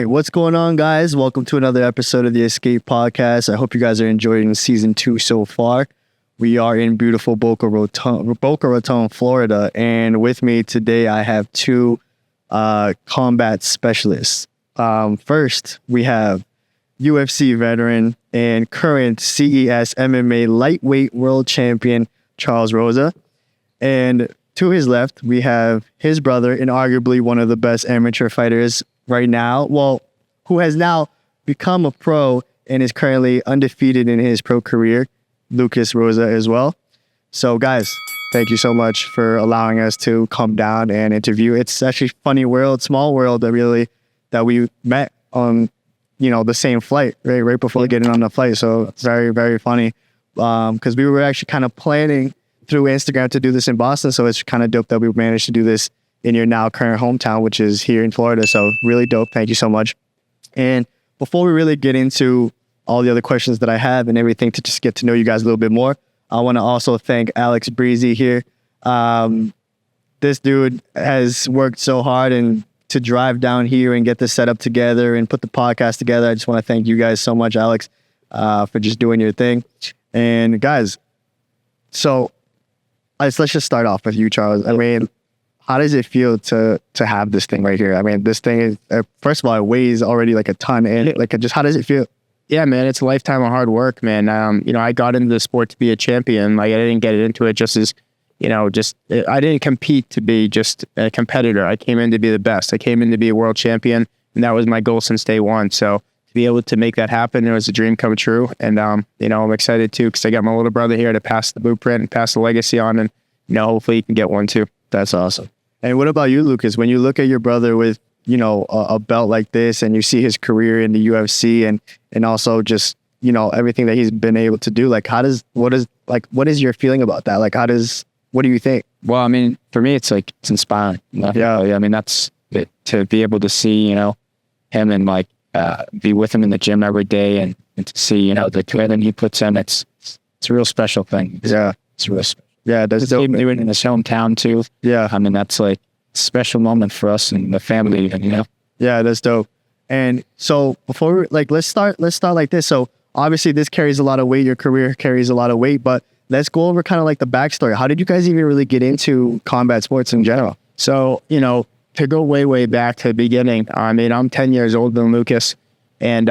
right, what's going on, guys? Welcome to another episode of the Escape Podcast. I hope you guys are enjoying season 2 so far. We are in beautiful Boca Raton, Florida, and with me today I have two combat specialists. First, we have UFC veteran and current CES MMA lightweight world champion Charles Rosa, and to his left, we have his brother and arguably one of the best amateur fighters right now. Well, who has now become a pro and is currently undefeated in his pro career, Lucas Rosa as well. So guys, thank you so much for allowing us to come down and interview. It's actually funny world, small world that we met on, the same flight, right before getting on the flight. So it's very, very funny because we were actually kind of planning through Instagram to do this in Boston. So it's kind of dope that we managed to do this in your now current hometown, which is here in Florida. So really dope. Thank you so much. And before we really get into all the other questions that I have and everything to just get to know you guys a little bit more, I want to also thank Alex Breezy here. This dude has worked so hard and to drive down here and get this set up together and put the podcast together. I just want to thank you guys so much, Alex, for just doing your thing. And guys, so let's just start off with you, Charles. I mean, how does it feel to have this thing right here? I mean, this thing is, first of all, it weighs already like a ton. And just how does it feel? Yeah, man, it's a lifetime of hard work, man. I got into the sport to be a champion. Like, I didn't get into it just as, I didn't compete to be just a competitor. I came in to be the best. I came in to be a world champion, and that was my goal since day one. So to be able to make that happen, it was a dream come true. And, I'm excited too, because I got my little brother here to pass the blueprint and pass the legacy on. And, hopefully you can get one too. That's awesome. And what about you, Lucas? When you look at your brother with, a belt like this and you see his career in the UFC and also just, everything that he's been able to do, like, what is your feeling about that? Like, what do you think? Well, I mean, for me, it's inspiring. Yeah. I mean, that's it, to be able to see, him and be with him in the gym every day and to see, the commitment he puts in. It's a real special thing. Yeah. It's real special. Yeah. That's dope. Even doing it in his hometown too. Yeah. I mean, that's like a special moment for us and the family, even, Yeah, that's dope. And so before let's start like this. So obviously this carries a lot of weight. Your career carries a lot of weight, but let's go over kind of like the backstory. How did you guys even really get into combat sports in general? So, to go way, way back to the beginning, I mean, I'm 10 years older than Lucas, and,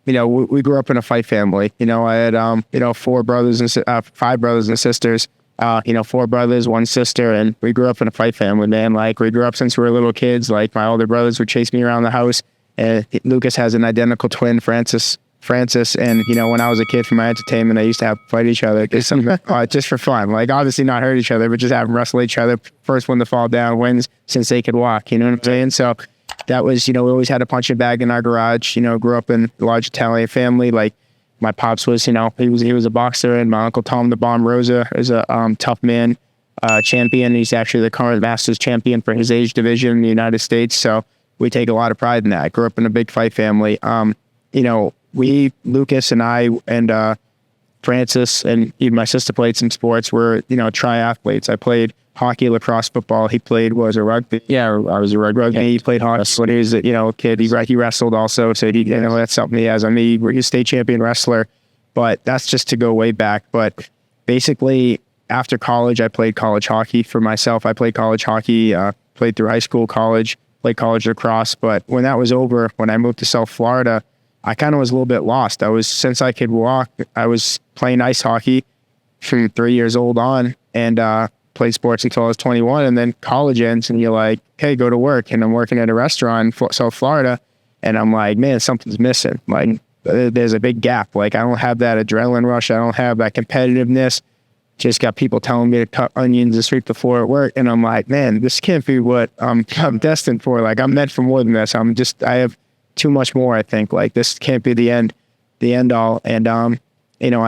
we grew up in a fight family. I had, 5 brothers and sisters, 4 brothers, 1 sister, and we grew up in a fight family, man. Like, we grew up since we were little kids. Like, my older brothers would chase me around the house, and Lucas has an identical twin, Francis. And, when I was a kid, for my entertainment, I used to have to fight each other just for fun. Like, obviously not hurt each other, but just have them wrestle each other. First one to fall down wins since they could walk. You know what I'm saying? So that was, we always had a punching bag in our garage. Grew up in a large Italian family. Like, my pops was, he was a boxer, and my uncle Tom the Bomb Rosa is a tough man champion. He's actually the current Masters champion for his age division in the United States. So we take a lot of pride in that. I grew up in a big fight family. Lucas and I and Francis and even my sister played some sports. We're, triathletes. I played hockey, lacrosse, football. He played, rugby? Yeah, I was a rugby. He played hockey when he was a kid. He wrestled also. So that's something he has. I mean, he's a state champion wrestler, but that's just to go way back. But basically, after college, I played college hockey for myself. I played college hockey, played through high school, college, played college lacrosse. But when that was over, when I moved to South Florida, I kind of was a little bit lost. Since I could walk, I was playing ice hockey from 3 years old on and played sports until I was 21. And then college ends and you're like, hey, go to work. And I'm working at a restaurant in South Florida. And I'm like, man, something's missing. Like, there's a big gap. Like, I don't have that adrenaline rush. I don't have that competitiveness. Just got people telling me to cut onions and sweep the floor at work. And I'm like, man, this can't be what I'm destined for. Like, I'm meant for more than this. I have too much more, I think. Like, this can't be the end all. And, I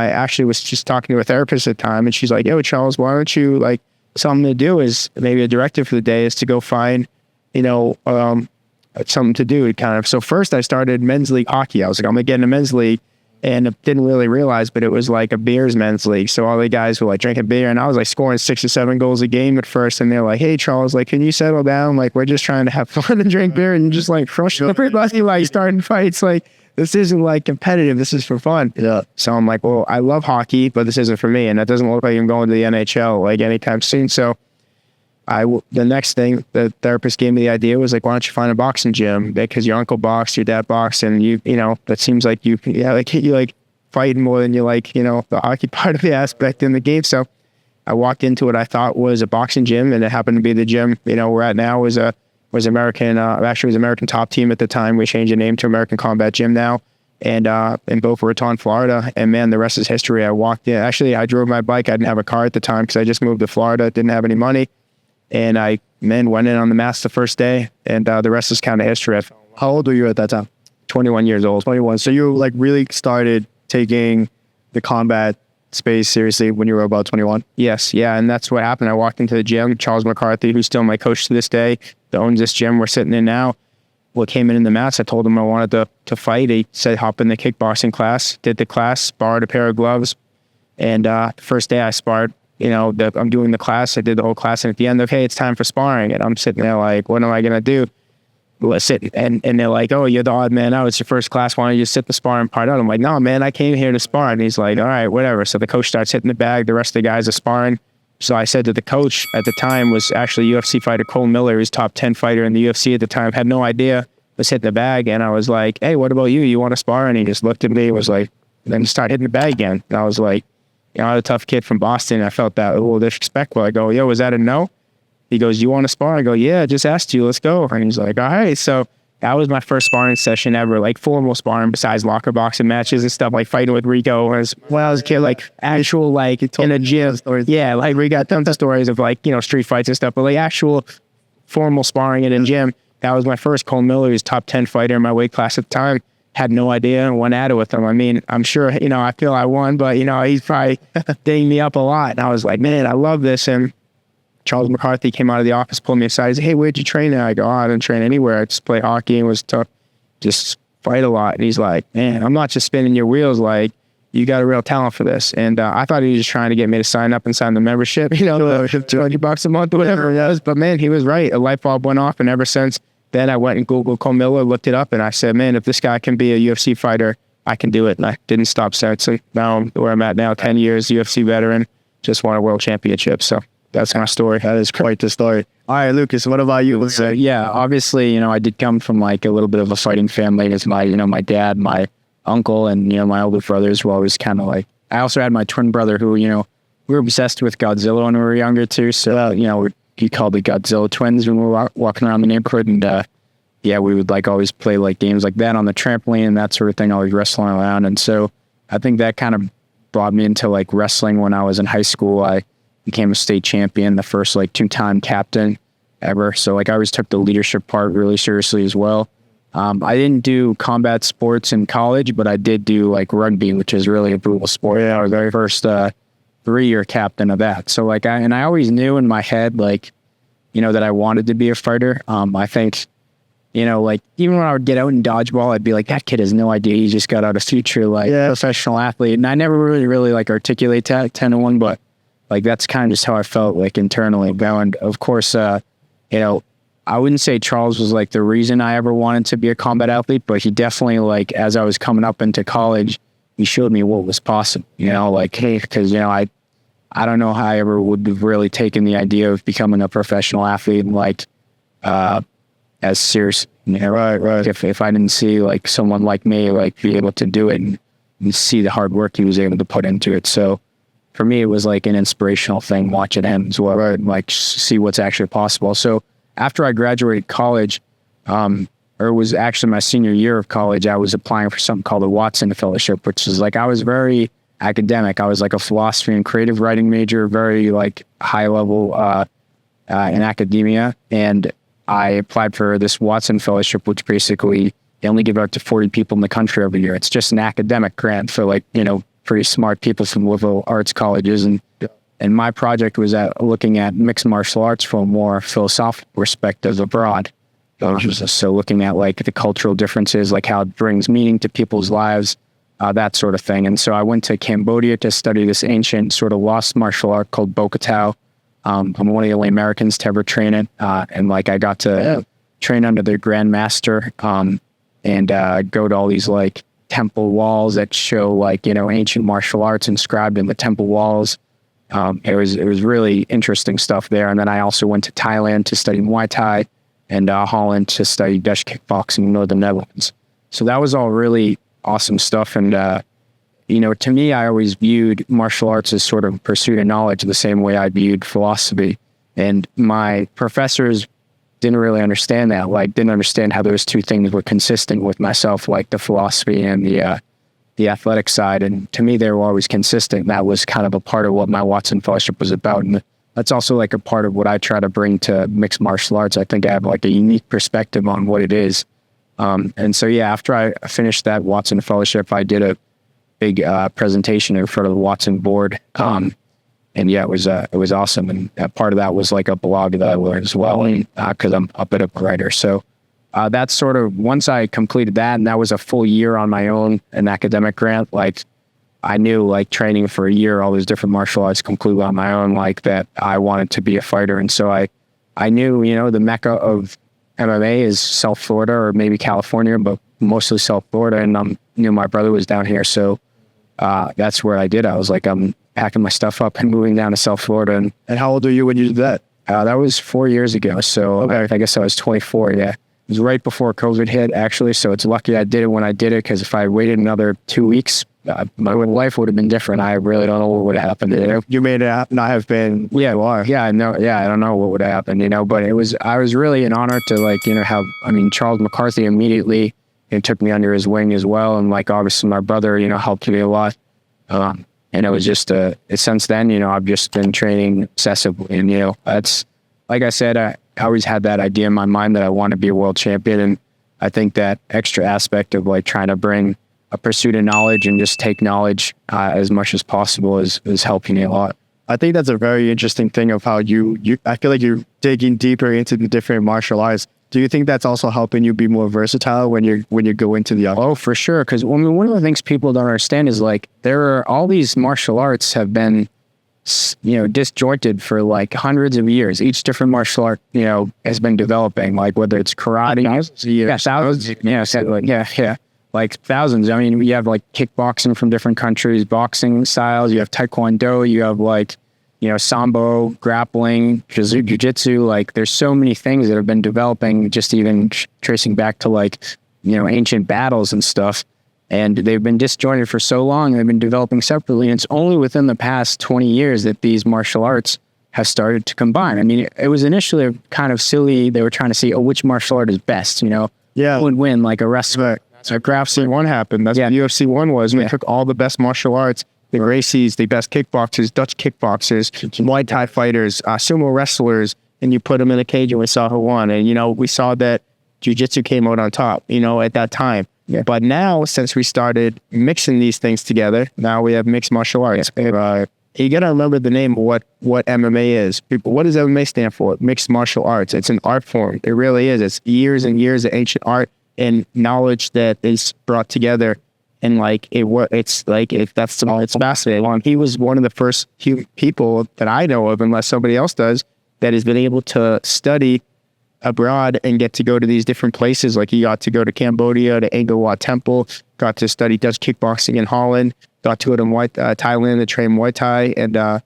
actually was just talking to a therapist at the time, and she's like, yo, Charles, why don't you, like, something to do is maybe a directive for the day is to go find, something to do kind of. So first I started men's league hockey. I was like, I'm going to get in a men's league. and didn't really realize, but it was like a beers men's league. So all the guys were like drinking beer, and I was like scoring 6 or 7 goals a game at first. And they're like, "Hey, Charles, like, can you settle down? Like, we're just trying to have fun and drink beer and just like crush everybody, like starting fights. Like, this isn't like competitive. This is for fun." Yeah. So I'm like, well, I love hockey, but this isn't for me. And that doesn't look like I'm going to the NHL like anytime soon. So the next thing the therapist gave me the idea was like, why don't you find a boxing gym? Because your uncle boxed, your dad boxed, and you know, that seems like you like fighting more than you like, you know, the hockey part of the aspect in the game. So I walked into what I thought was a boxing gym, and it happened to be the gym, you know, we're at now was American, actually was American Top Team at the time. We changed the name to American Combat Gym now, and in Boca Raton, Florida. And man, the rest is history. I walked in. Actually, I drove my bike. I didn't have a car at the time because I just moved to Florida, didn't have any money. And I went in on the mats the first day, and the rest is kind of history. How old were you at that time? 21 years old. 21. So you like really started taking the combat space seriously when you were about 21? Yes, yeah, and that's what happened. I walked into the gym. Charles McCarthy, who's still my coach to this day, that owns this gym we're sitting in now, came in the mats. I told him I wanted to fight. He said, hop in the kickboxing class. Did the class, borrowed a pair of gloves, and the first day I sparred, you know, I'm doing the class. I did the whole class, and at the end, okay, it's time for sparring. And I'm sitting there like, what am I gonna do? Sit and they're like, oh, you're the odd man out. It's your first class. Why don't you just sit the sparring part out? I'm like, no, man, I came here to spar. And he's like, all right, whatever. So the coach starts hitting the bag. The rest of the guys are sparring. So I said to the coach at the time was actually UFC fighter Cole Miller, who's top 10 fighter in the UFC at the time, had no idea, was hitting the bag. And I was like, hey, what about you? You want to spar? And he just looked at me, was like, then start hitting the bag again. And I was like, you know, I'm a tough kid from Boston. I felt that a little disrespectful. I go, yo, was that a no? He goes, you want to spar? I go, yeah, I just asked you, let's go. And he's like, all right. So that was my first sparring session ever, like formal sparring besides locker boxing matches and stuff, like fighting with Rico when I was a kid, like actual, like in a gym. Yeah, like we got tons of stories of like, you know, street fights and stuff, but like actual formal sparring in a gym. That was my first. Cole Miller, who's top 10 fighter in my weight class at the time, had no idea and went at it with him. I mean, I'm sure, you know, I feel I won, but, you know, he's probably dinging me up a lot. And I was like, man, I love this. And Charles McCarthy came out of the office, pulled me aside. He said, hey, where'd you train at? I go, oh, I didn't train anywhere. I just play hockey and was tough, just fight a lot. And he's like, man, I'm not just spinning your wheels. Like, you got a real talent for this. And I thought he was just trying to get me to sign up and sign the membership, you know, $200 a month or whatever it was. But man, he was right. A light bulb went off. And ever since then, I went and Googled Cole Miller, looked it up, and I said, man, if this guy can be a UFC fighter, I can do it. And I didn't stop since. So now I'm where I'm at now, 10 years, UFC veteran, just won a world championship. So that's my story. That is quite the story. All right, Lucas, what about you? So, yeah, obviously, you know, I did come from like a little bit of a fighting family. As my, you know, my dad, my uncle, and, you know, my older brothers were always kind of like, I also had my twin brother who, you know, we were obsessed with Godzilla when we were younger too. So, you know, he called the Godzilla twins when we were walking around the neighborhood. And, yeah, we would like always play like games like that on the trampoline and that sort of thing, always wrestling around. And so I think that kind of brought me into like wrestling when I was in high school. I became a state champion, the first like 2-time captain ever. So like I always took the leadership part really seriously as well. I didn't do combat sports in college, but I did do like rugby, which is really a brutal sport. I was the very first 3-year captain of that. So like I always knew in my head, like, you know, that I wanted to be a fighter. I think, you know, like even when I would get out in dodgeball, I'd be like, that kid has no idea. He just got out of future, like professional athlete. And I never really like articulate that 10-1, but like, that's kind of just how I felt like internally. And of course, you know, I wouldn't say Charles was like the reason I ever wanted to be a combat athlete, but he definitely, like, as I was coming up into college, he showed me what was possible, you know, like, hey, because, you know, I don't know how I ever would have really taken the idea of becoming a professional athlete and like, as serious, you know, right. If I didn't see like someone like me, like be able to do it and see the hard work he was able to put into it. So for me, it was like an inspirational thing watching him as well, right? Like see what's actually possible. So after I graduated college, or it was actually my senior year of college, I was applying for something called the Watson Fellowship, which is like, I was very academic. I was like a philosophy and creative writing major, very like high level in academia. And I applied for this Watson Fellowship, which basically they only give out to 40 people in the country every year. It's just an academic grant for like, you know, pretty smart people from liberal arts colleges. And my project was looking at mixed martial arts from a more philosophical perspective abroad. So looking at like the cultural differences, like how it brings meaning to people's lives, that sort of thing. And so I went to Cambodia to study this ancient sort of lost martial art called Bokatao. I'm one of the only Americans to ever train it. And like I got to train under their grandmaster and go to all these like temple walls that show like, ancient martial arts inscribed in the temple walls. It was really interesting stuff there. And then I also went to Thailand to study Muay Thai and Holland to study Dutch kickboxing in Northern Netherlands. So that was all really awesome stuff. And, to me, I always viewed martial arts as sort of pursuit of knowledge the same way I viewed philosophy. And my professors didn't really understand that, didn't understand how those two things were consistent with myself, like the philosophy and the athletic side. And to me, they were always consistent. That was kind of a part of what my Watson Fellowship was about. And that's also like a part of what I try to bring to mixed martial arts. I think I have like a unique perspective on what it is. And so, after I finished that Watson Fellowship, I did a big presentation in front of the Watson board. It was awesome. And part of that was like a blog that I learned as well, because I'm a bit of a writer. So that's sort of, once I completed that, and that was a full year on my own, an academic grant, I knew training for a year, all these different martial arts completely on my own, that I wanted to be a fighter. And so I knew, the mecca of MMA is South Florida or maybe California, but mostly South Florida. And my brother was down here. So that's where I did. I was I'm packing my stuff up and moving down to South Florida. And how old were you when you did that? That was 4 years ago. So okay. I guess I was 24. Yeah. It was right before COVID hit, actually. So it's lucky I did it when I did it, because if I waited another 2 weeks, my life would have been different. I really don't know what would have happened. You made it not have been. Yeah, I know. Yeah, I don't know what would have happened. But I was really an honor to have. Charles McCarthy immediately took me under his wing as well, and obviously my brother helped me a lot. And it was just since then I've just been training obsessively, and that's, like I said, I always had that idea in my mind that I want to be a world champion, and I think that extra aspect of trying to bring a pursuit of knowledge and just take knowledge as much as possible is helping me a lot. I think that's a very interesting thing of how you I feel like you're digging deeper into the different martial arts. Do you think that's also helping you be more versatile when you go into the other? Oh, for sure. Because one of the things people don't understand is there are all these martial arts have been disjointed for hundreds of years. Each different martial art has been developing, whether it's karate, thousands. You have kickboxing from different countries, boxing styles. You have taekwondo. You have sambo, grappling, jiu-jitsu. There's so many things that have been developing, just even tracing back to ancient battles and stuff. And they've been disjointed for so long. They've been developing separately. And it's only within the past 20 years that these martial arts have started to combine. It was initially kind of silly. They were trying to see, which martial art is best, who would win, like a wrestler. So UFC 1 happened. That's what UFC 1 was. We took all the best martial arts, the Gracies, the best kickboxers, Dutch kickboxers, Muay Thai fighters, sumo wrestlers, and you put them in a cage and we saw who won. And, we saw that jiu-jitsu came out on top, at that time. Yeah. But now, since we started mixing these things together, now we have mixed martial arts. You got to remember the name of what MMA is. People, what does MMA stand for? Mixed martial arts. It's an art form. It really is. It's years and years of ancient art and knowledge that is brought together. And it's fascinating. He was one of the first people that I know of, unless somebody else does, that has been able to study abroad and get to go to these different places. He got to go to Cambodia, to Angkor Wat Temple, got to study Dutch kickboxing in Holland, got to go to Thailand to train Muay Thai. And, I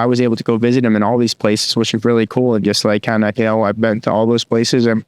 was able to go visit him in all these places, which is really cool. And just I've been to all those places, and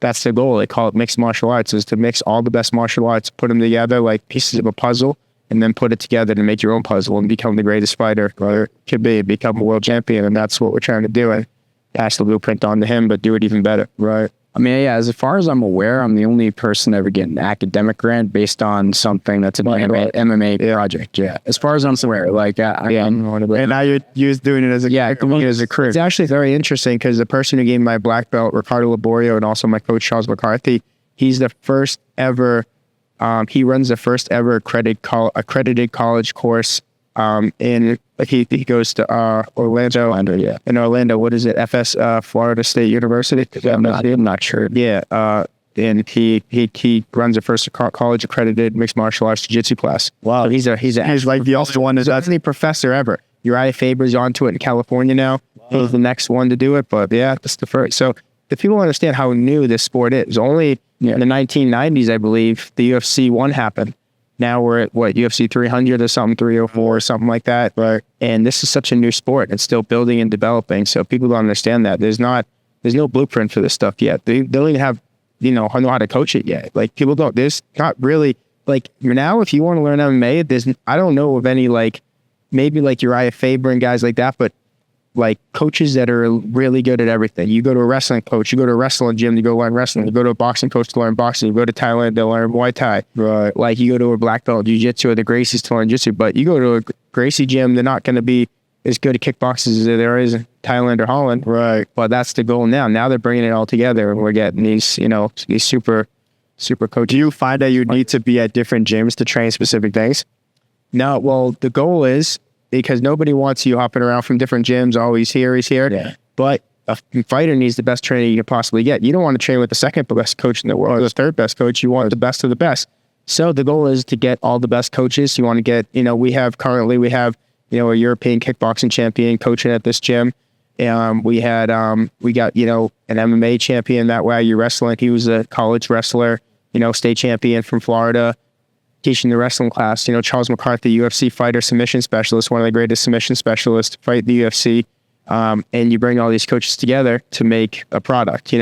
that's the goal. They call it mixed martial arts, is to mix all the best martial arts, put them together like pieces of a puzzle, and then put it together to make your own puzzle and become the greatest fighter, or could become a world champion. And that's what we're trying to do. And pass the blueprint on to him, but do it even better. Right. As far as I'm aware, I'm the only person to ever get an academic grant based on something that's an MMA project. Yeah. As far as I'm aware, and now you're doing it as a career. It's actually very interesting, because the person who gave me my black belt, Ricardo Laborio, and also my coach, Charles McCarthy, he's the first ever, he runs the first ever accredited college course. He goes to Orlando. In Orlando, what is it? Florida State University. I'm not sure. Yeah. and he runs a first college accredited mixed martial arts jiu-jitsu class. Wow. So he's like the only one that's the professor ever. Uriah Faber's onto it in California now. Wow. He's the next one to do it, but yeah, that's the first. So if people understand how new this sport is, only in the 1990s, I believe, the UFC 1 happened. Now we're at UFC 300 or something, 304 or something like that. Right. And this is such a new sport. It's still building and developing. So people don't understand that. There's no blueprint for this stuff yet. They don't even have, know how to coach it yet. Like people don't, there's not really, like now if you want to learn MMA, I don't know of any maybe like Uriah Faber and guys like that, but like coaches that are really good at everything. You go to a wrestling coach, you go to a wrestling gym to go learn wrestling, you go to a boxing coach to learn boxing, you go to Thailand to learn Muay Thai. Right. Like you go to a black belt jiu-jitsu or the Gracies to learn jiu-jitsu, but you go to a Gracie gym, they're not going to be as good at kickboxing as there is in Thailand or Holland. Right. But that's the goal now. Now they're bringing it all together and we're getting these, these super coaches. Do you find that you need to be at different gyms to train specific things? No, well, the goal is, because nobody wants you hopping around from different gyms. Oh, he's here. Yeah. But a fighter needs the best training you can possibly get. You don't want to train with the second best coach in the world or the third best coach. You want the best of the best. So the goal is to get all the best coaches. You want to get, we have a European kickboxing champion coaching at this gym. We got, an MMA champion that way. You're wrestling. He was a college wrestler, state champion from Florida. Teaching the wrestling class, Charles McCarthy, UFC fighter, submission specialist, one of the greatest submission specialists to fight the UFC. And you bring all these coaches together to make a product,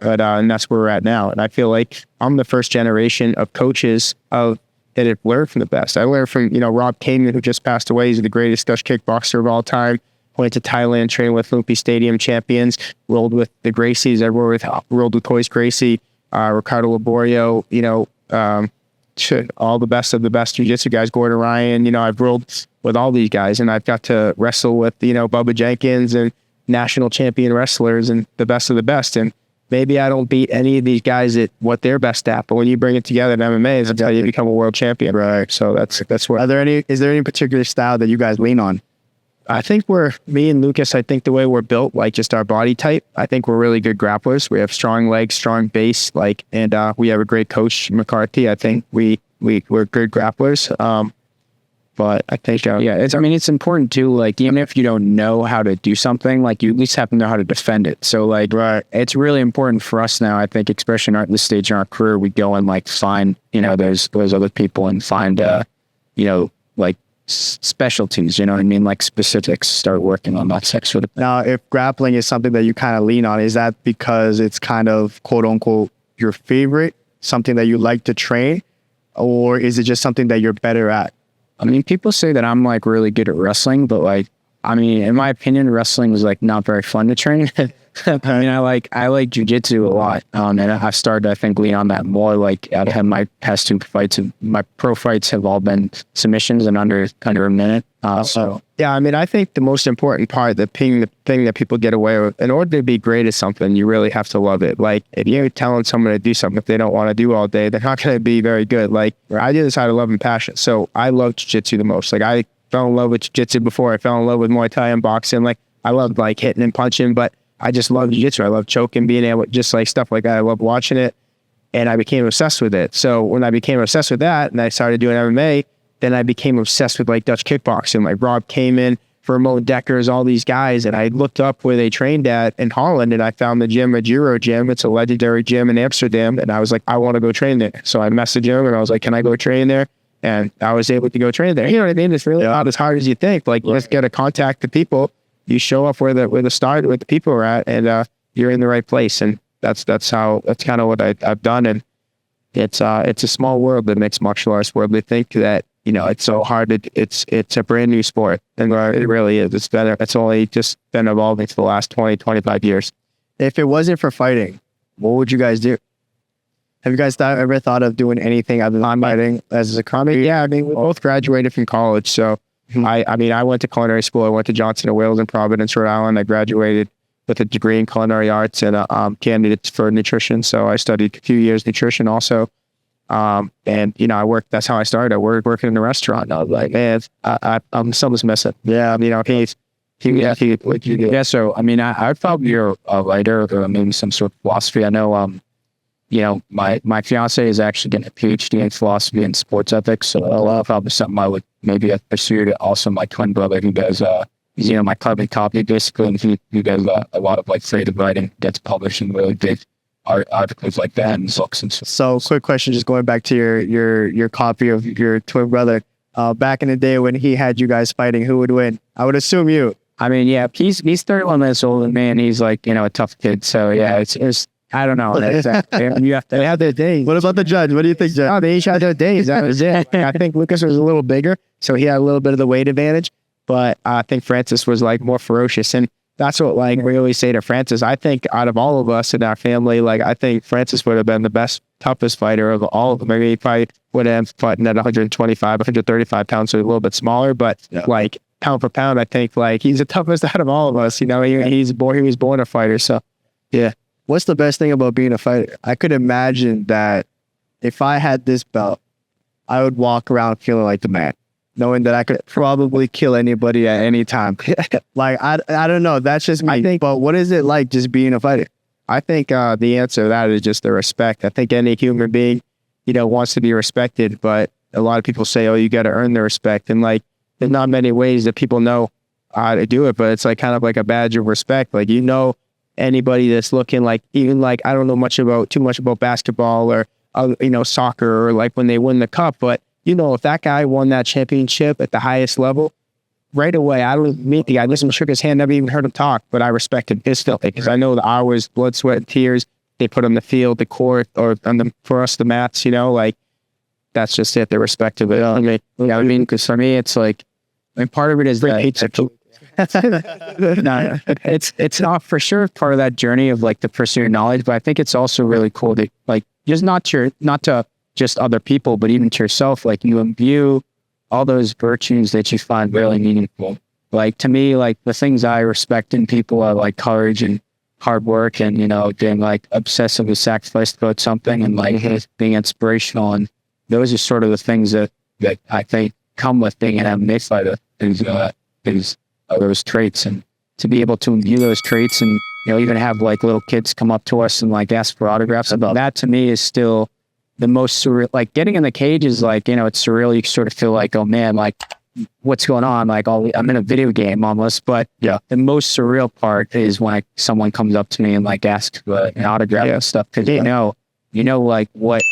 but, and that's where we're at now. And I feel like I'm the first generation of coaches that have learned from the best. I learned from, Rob Kagan, who just passed away. He's the greatest Dutch kickboxer of all time. Went to Thailand, trained with Lumpy Stadium champions, rolled with the Gracies. I rolled with Royce Gracie, Ricardo Laborio, all the best of the best jiu-jitsu guys, Gordon Ryan, I've rolled with all these guys and I've got to wrestle with, Bubba Jenkins and national champion wrestlers and the best of the best. And maybe I don't beat any of these guys at what they're best at, but when you bring it together in MMA, that's how you become a world champion. Right. So that's where. Is there any particular style that you guys lean on? I think me and Lucas, I think the way we're built, like just our body type, I think we're really good grapplers. We have strong legs, strong base, and we have a great coach, McCarthy. I think we're good grapplers. But I think, it's important too, even if you don't know how to do something, you at least have to know how to defend it. So right. It's really important for us now, I think, especially at this stage in our career, we go and find, those other people and find, specialties, specifics, start working on that sex with it. Now, if grappling is something that you kind of lean on, is that because it's kind of quote unquote your favorite, something that you like to train, or is it just something that you're better at? I mean, people say that I'm really good at wrestling, but in my opinion, wrestling was not very fun to train. I like jiu-jitsu a lot. And I've started to, I think, lean on that more. I've had my past two fights, my pro fights have all been submissions in under a minute. Yeah, I think the most important part, the thing that people get away with, in order to be great at something, you really have to love it. If you're telling someone to do something, if they don't want to do all day, they're not going to be very good. I do this out of love and passion. So I love jiu-jitsu the most. I fell in love with jiu-jitsu before I fell in love with Muay Thai and boxing. I loved hitting and punching, but I just love jiu-jitsu. I love choking, being able to just stuff like that. I love watching it, and I became obsessed with it. So when I became obsessed with that, and I started doing MMA, then I became obsessed with Dutch kickboxing. Rob Kamen, Vermo Deckers, all these guys, and I looked up where they trained at in Holland, and I found the gym at Euro Gym. It's a legendary gym in Amsterdam, and I was like, I want to go train there. So I messaged him, and I was like, can I go train there? And I was able to go train there. You know what I mean? It's really not as hard as you think. Let's get to contact the people. You show up where the people are at, and you're in the right place. And that's kind of what I've done. And it's a small world, the mixed martial arts world. They think that it's so hard. It's a brand new sport, and it really is. It's only just been evolving for the last 20, 25 years. If it wasn't for fighting, what would you guys do? Have you guys ever thought of doing anything other than fighting as a comedy? Yeah, we both graduated from college, so. I went to culinary school. I went to Johnson & Wales in Providence, Rhode Island. I graduated with a degree in culinary arts and candidates for nutrition. So I studied a few years nutrition also. I worked, that's how I started. I worked working in a restaurant. I was like, man, I'm something's missing. Yeah, So, I'd probably be a writer or maybe some sort of philosophy. I know you know, my fiance is actually getting a PhD in philosophy and sports ethics. So a lot of probably something I would maybe have pursued. Also, my twin brother, who does, he's, you know, my carbon copy basically, and he does a lot of like creative writing, gets published in really big articles like that and books and stuff. So, quick question, just going back to your copy of your twin brother. Back in the day when he had you guys fighting, who would win? I would assume you. I mean, yeah, he's 31 minutes older than me, and he's like, you know, a tough kid. So yeah, it's I don't know. You have to have their days. What about the judge? What do you think, Judge? Oh, they each had their days. That was it. I think Lucas was a little bigger, so he had a little bit of the weight advantage. But I think Francis was like more ferocious, and that's what like we always say to Francis. I think out of all of us in our family, like I think Francis would have been the best, toughest fighter of all of them. Maybe he probably would have fighting at 125, 135 pounds, so a little bit smaller. But like pound for pound, I think like he's the toughest out of all of us. You know, he was born a fighter. So yeah. What's the best thing about being a fighter? I could imagine that if I had this belt, I would walk around feeling like the man, knowing that I could probably kill anybody at any time. Like, I don't know. That's just me. But what is it like just being a fighter? I think the answer to that is just the respect. I think any human being, you know, wants to be respected, but a lot of people say, oh, you got to earn the respect. And like, there's not many ways that people know how to do it, but it's like kind of like a badge of respect. Like, you know, anybody that's looking like, even like, I don't know too much about basketball or, you know, soccer or like when they win the cup, but you know, if that guy won that championship at the highest level, right away, I don't meet the guy. Listen, shook his hand, never even heard him talk, but I respected his still because I know the hours, blood, sweat, and tears they put on the field, the court, or for us, the mats, you know, like that's just it, the respect of it. I mean, because for me, it's like, I mean, part of it is that no, it's not for sure part of that journey of like the pursuing knowledge, but I think it's also really cool to like just not to just other people, but even to yourself, like you imbue all those virtues that you find really meaningful. Like to me, like the things I respect in people are like courage and hard work and, you know, being like obsessively sacrificed about something and like being inspirational. And those are sort of the things that I think come with being an MMA fighter is those traits, and to be able to imbue those traits and, you know, even have like little kids come up to us and like ask for autographs about that, to me is still the most surreal. Like getting in the cage is like, you know, it's surreal. You sort of feel like, oh man, like what's going on? Like I'm in a video game almost, but yeah, the most surreal part is when someone comes up to me and like asks for an autograph and stuff. Cause you know, like what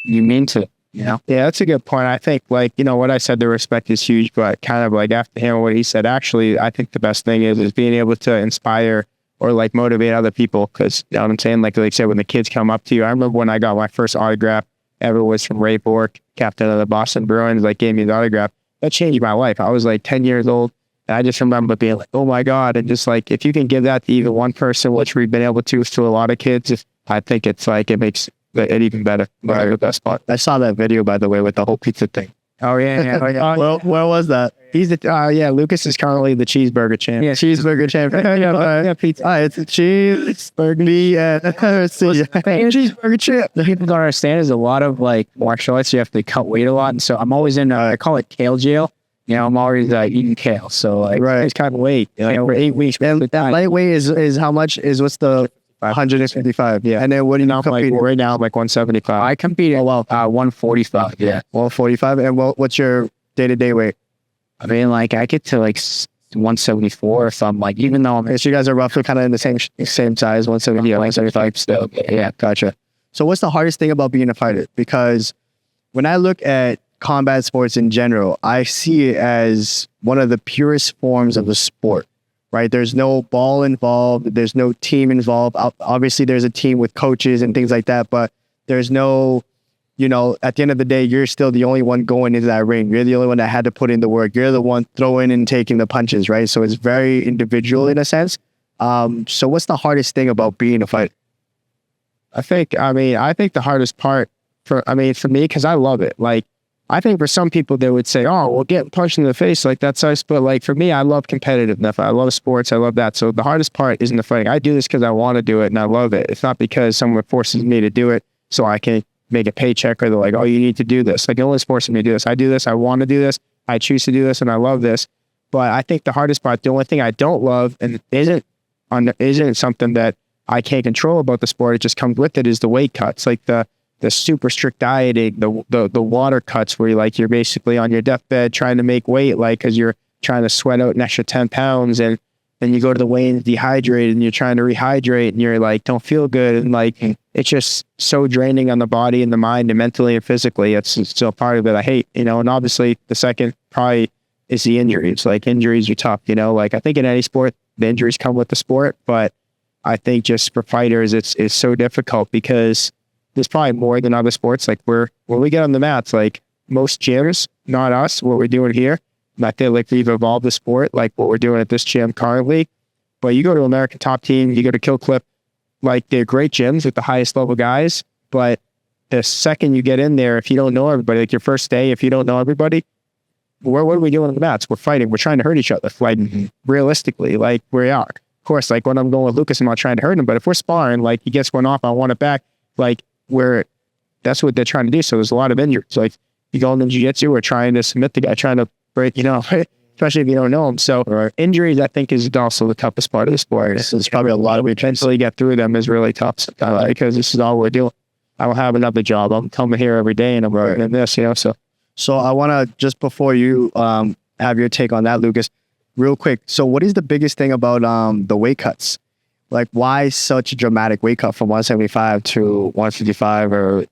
you mean to, you know? Yeah, that's a good point. I think like, you know, what I said, the respect is huge, but kind of like after hearing what he said, actually, I think the best thing is being able to inspire or like motivate other people. Cause you know what I'm saying? Like I said, when the kids come up to you, I remember when I got my first autograph ever was from Ray Bork, captain of the Boston Bruins, like gave me the autograph. That changed my life. I was like 10 years old. And I just remember being like, oh my God. And just like, if you can give that to even one person, which we've been able to a lot of kids, I think it's like, it makes it even better. Right. The best part. I saw that video, by the way, with the whole pizza thing. Oh yeah. Well, where was that? He's the Lucas is currently the cheeseburger champ. Yeah, cheeseburger champ. Yeah, pizza. It's a cheeseburger. Cheeseburger champ. The people don't understand is a lot of like martial arts, you have to cut weight a lot, and so I'm always in. I call it kale jail. You know, I'm always eating kale, so like right. It's kind of weight. Like for 8 weeks. And lightweight is how much? Is what's the 155? Yeah. And then what do you now like right now? I'm like 175. I compete at 145. Yeah, 145. And what's your day-to-day weight? I mean, like I get to like 174 if I'm like, even though so you guys are roughly kind of in the same size, 170, 175 still. Yeah, gotcha. So what's the hardest thing about being a fighter? Because when I look at combat sports in general, I see it as one of the purest forms of the sport, right? There's no ball involved. There's no team involved. Obviously, there's a team with coaches and things like that, but there's no, you know, at the end of the day, you're still the only one going into that ring. You're the only one that had to put in the work. You're the one throwing and taking the punches, right? So it's very individual in a sense. So what's the hardest thing about being a fighter? I think the hardest part for me, because I love it. Like, I think for some people, they would say, oh, well, getting punched in the face, like that's nice. But like for me, I love competitiveness. I love sports. I love that. So the hardest part isn't the fighting. I do this because I want to do it and I love it. It's not because someone forces me to do it so I can make a paycheck, or they're like, oh, you need to do this. Like, no one's forcing me to do this. I do this. I want to do this. I choose to do this, and I love this. But I think the hardest part, the only thing I don't love, and isn't something that I can't control about the sport, it just comes with it, is the weight cuts, like the super strict dieting, the water cuts where you're basically on your deathbed trying to make weight, like, because you're trying to sweat out an extra 10 pounds, and then you go to the weigh-in dehydrated, and you're trying to rehydrate, and you're like, don't feel good. And like, it's just so draining on the body and the mind, and mentally and physically. It's still part of it I hate, and obviously the second probably is the injuries. Like, injuries are tough, like, I think in any sport, the injuries come with the sport, but I think just for fighters, it's so difficult because there's probably more than other sports. Like, when we get on the mats, like, most gyms, not us, what we're doing here, and I feel like we've evolved the sport, like what we're doing at this gym currently. But you go to American Top Team, you go to Kill Clip, like, they're great gyms with the highest level guys. But the second you get in there, if you don't know everybody, like your first day, if you don't know everybody, what are we doing on the mats? We're fighting. We're trying to hurt each other. Like, realistically, like, we are. Of course, like, when I'm going with Lucas, I'm not trying to hurt him. But if we're sparring, like, he gets one off, I want it back. Like, that's what they're trying to do. So there's a lot of injuries. Like, you go into jiu-jitsu, we're trying to submit the guy, trying to break, especially if you don't know him. So injuries, I think, is also the toughest part of the sport. It's probably a lot of eventually get through them is really tough because this is all we're doing. I don't have another job. I'm coming here every day and I'm working this, So I want to, just before you have your take on that, Lucas, real quick. So what is the biggest thing about the weight cuts? Like, why such a dramatic weight cut from 175 to 155, or,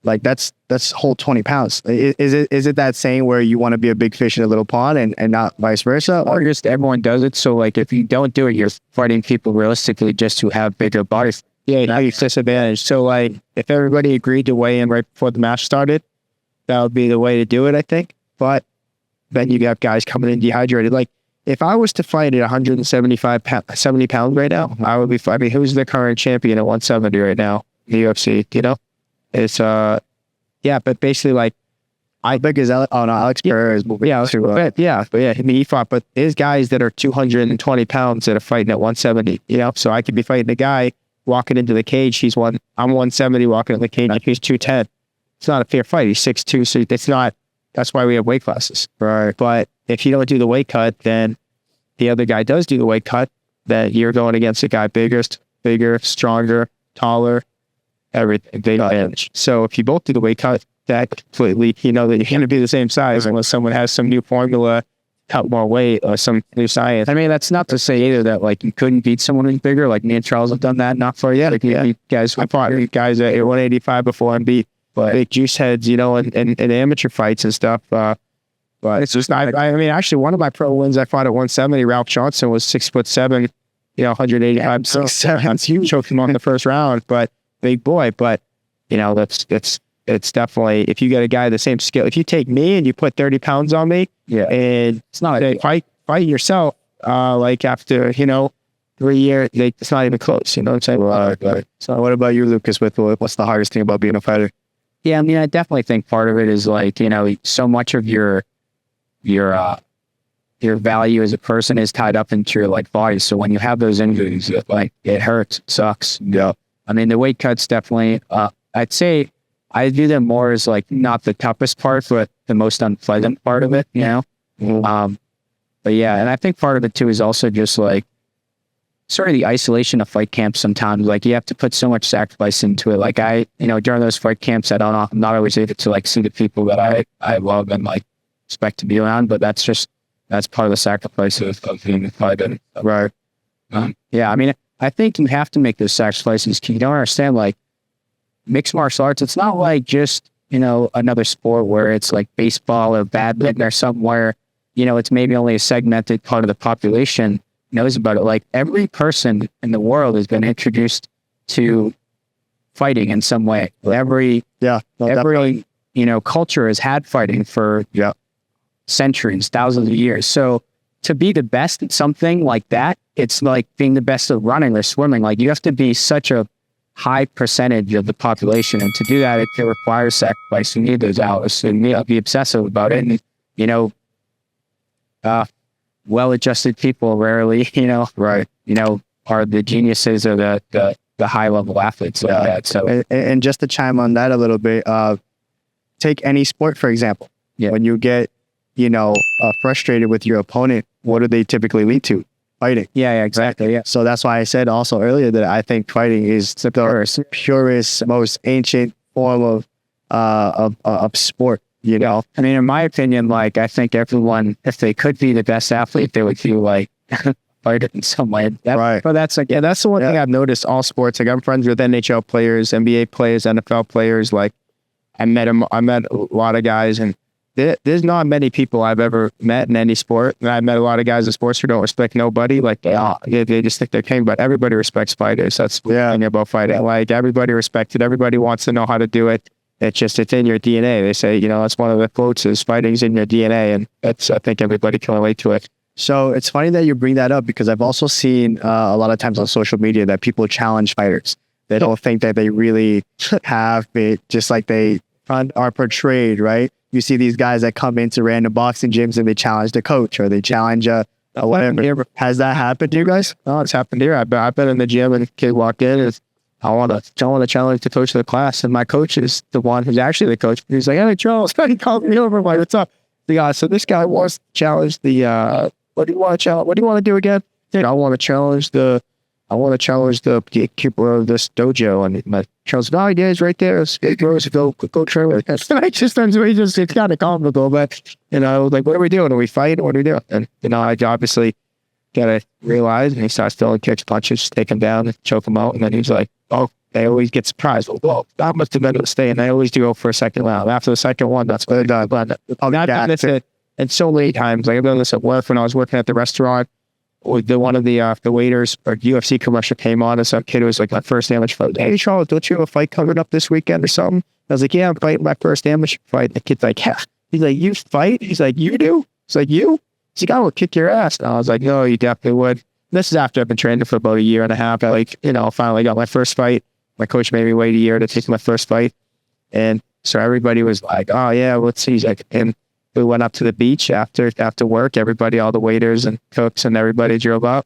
like, that's whole 20 pounds. Is it that saying where you want to be a big fish in a little pond and not vice versa? Or just everyone does it. So, like, if you don't do it, you're fighting people realistically just who have bigger bodies. Yeah, now you're disadvantaged. So, like, if everybody agreed to weigh in right before the match started, that would be the way to do it, I think. But then you got guys coming in dehydrated. Like, if I was to fight at 70 pounds right now, I would be fighting. Who's the current champion at 170 right now in the UFC? It's but basically, like, how big is Alex Pereira is moving. He fought, but there's guys that are 220 pounds that are fighting at 170. So I could be fighting a guy walking into the cage. I'm 170 walking into the cage. He's 210. It's not a fair fight. He's 6'2", so it's not. That's why we have weight classes. Right. But if you don't do the weight cut, then the other guy does do the weight cut. That you're going against a guy bigger, stronger, taller, everything. Big advantage. So if you both do the weight cut, that completely, that you're going to be the same size unless someone has some new formula, cut more weight, or some new science. I mean, that's not to say either that, like, you couldn't beat someone who's bigger. Like, me and Charles have done that. Not for yet. Like, guys, I fought guys at 185 before and beat big juice heads, in amateur fights and stuff. But it's just not. I mean, actually, one of my pro wins, I fought at 170. Ralph Johnson was 6'7", 185, 6'7". That's huge. Choked him on the first round, but big boy. But it's definitely, if you get a guy the same skill. If you take me and you put 30 pounds on me, and it's not fight yourself. Like, after 3 years, it's not even close. You know what I'm saying? Right. So what about you, Lucas? What's the hardest thing about being a fighter? Yeah, I mean, I definitely think part of it is, like, so much of your value as a person is tied up into your, like, body. So when you have those injuries, it hurts, it sucks. Yeah. I mean, the weight cuts definitely, I'd say I view them more as, like, not the toughest part, but the most unpleasant part of it, Mm-hmm. But yeah, and I think part of it too is also just, like, sort of the isolation of fight camps sometimes. Like, you have to put so much sacrifice into it. Like, during those fight camps, I'm not always able to, like, see the people that I love and, like, expect to be around, but that's part of the sacrifice of being a fighter. Right. Yeah, I mean, I think you have to make those sacrifices because you don't understand, like, mixed martial arts, it's not like just, another sport where it's like baseball or badminton or something where, it's maybe only a segmented part of the population knows about it. Like, every person in the world has been introduced to fighting in some way. Every culture has had fighting for centuries, thousands of years. So to be the best at something like that, it's like being the best at running or swimming. Like, you have to be such a high percentage of the population, and to do that, it requires sacrifice. You need those hours, and you be obsessive about it. And well-adjusted people rarely, are the geniuses or the high-level athletes like that. So, and just to chime on that a little bit, take any sport, for example. Yeah. When you get, frustrated with your opponent, what do they typically lead to? fighting. Yeah, exactly. Yeah. So that's why I said also earlier that I think fighting is the purest, most ancient form of sport. You know, I mean, in my opinion, like I think everyone, if they could be the best athlete, they would feel like fight it in some way. Right. But that's like, that's the one thing I've noticed. All sports, like I'm friends with NHL players, NBA players, NFL players. Like I met a lot of guys, and there's not many people I've ever met in any sport. And I've met a lot of guys in sports who don't respect nobody. Like they just think they're king, but everybody respects fighters. That's the thing about fighting. Like everybody respects it. Everybody wants to know how to do it. It's in your DNA. They say, that's one of the quotes is fighting's in your DNA. And I think everybody can relate to it. So it's funny that you bring that up because I've also seen a lot of times on social media that people challenge fighters. They don't think that they really have it, just like they are portrayed, right? You see these guys that come into random boxing gyms and they challenge the coach or they challenge whatever. Has that happened to you guys? No, it's happened here. I've been in the gym and a kid walked in and I want to challenge the coach of the class. And my coach is the one who's actually the coach. He's like, hey, Charles, he called me over. Like, what's up? So this guy wants to challenge what do you want to challenge? What do you want to do again? I want to challenge the gatekeeper of this dojo. And my Charles, no ideas right there. Go train with us. And I just it's kind of comical, but like, what are we doing? Are we fighting? What are we doing? And I obviously gotta realize, and he starts throwing kicks, punches, take him down, and choke him out. And then he's like, oh, they always get surprised. Well, that must have been a mistake. And they always do go for a second round. After the second one, that's what they're done. But I've done this and so many times. Like I've done this at work when I was working at the restaurant. One of the waiters or UFC commercial came on, and some kid who was like my first amateur fight. Hey Charles, don't you have a fight coming up this weekend or something? I was like, yeah, I'm fighting my first amateur fight. And the kid's like, yeah. He's like, you fight? He's like, you do? He's like, you? He's like, I will kick your ass. And I was like, no, you definitely would. This is after I've been training for about a year and a half. I finally got my first fight. My coach made me wait a year to take my first fight. And so everybody was like, oh yeah, let's see. He's like, and we went up to the beach after work. Everybody, all the waiters and cooks and everybody drove up,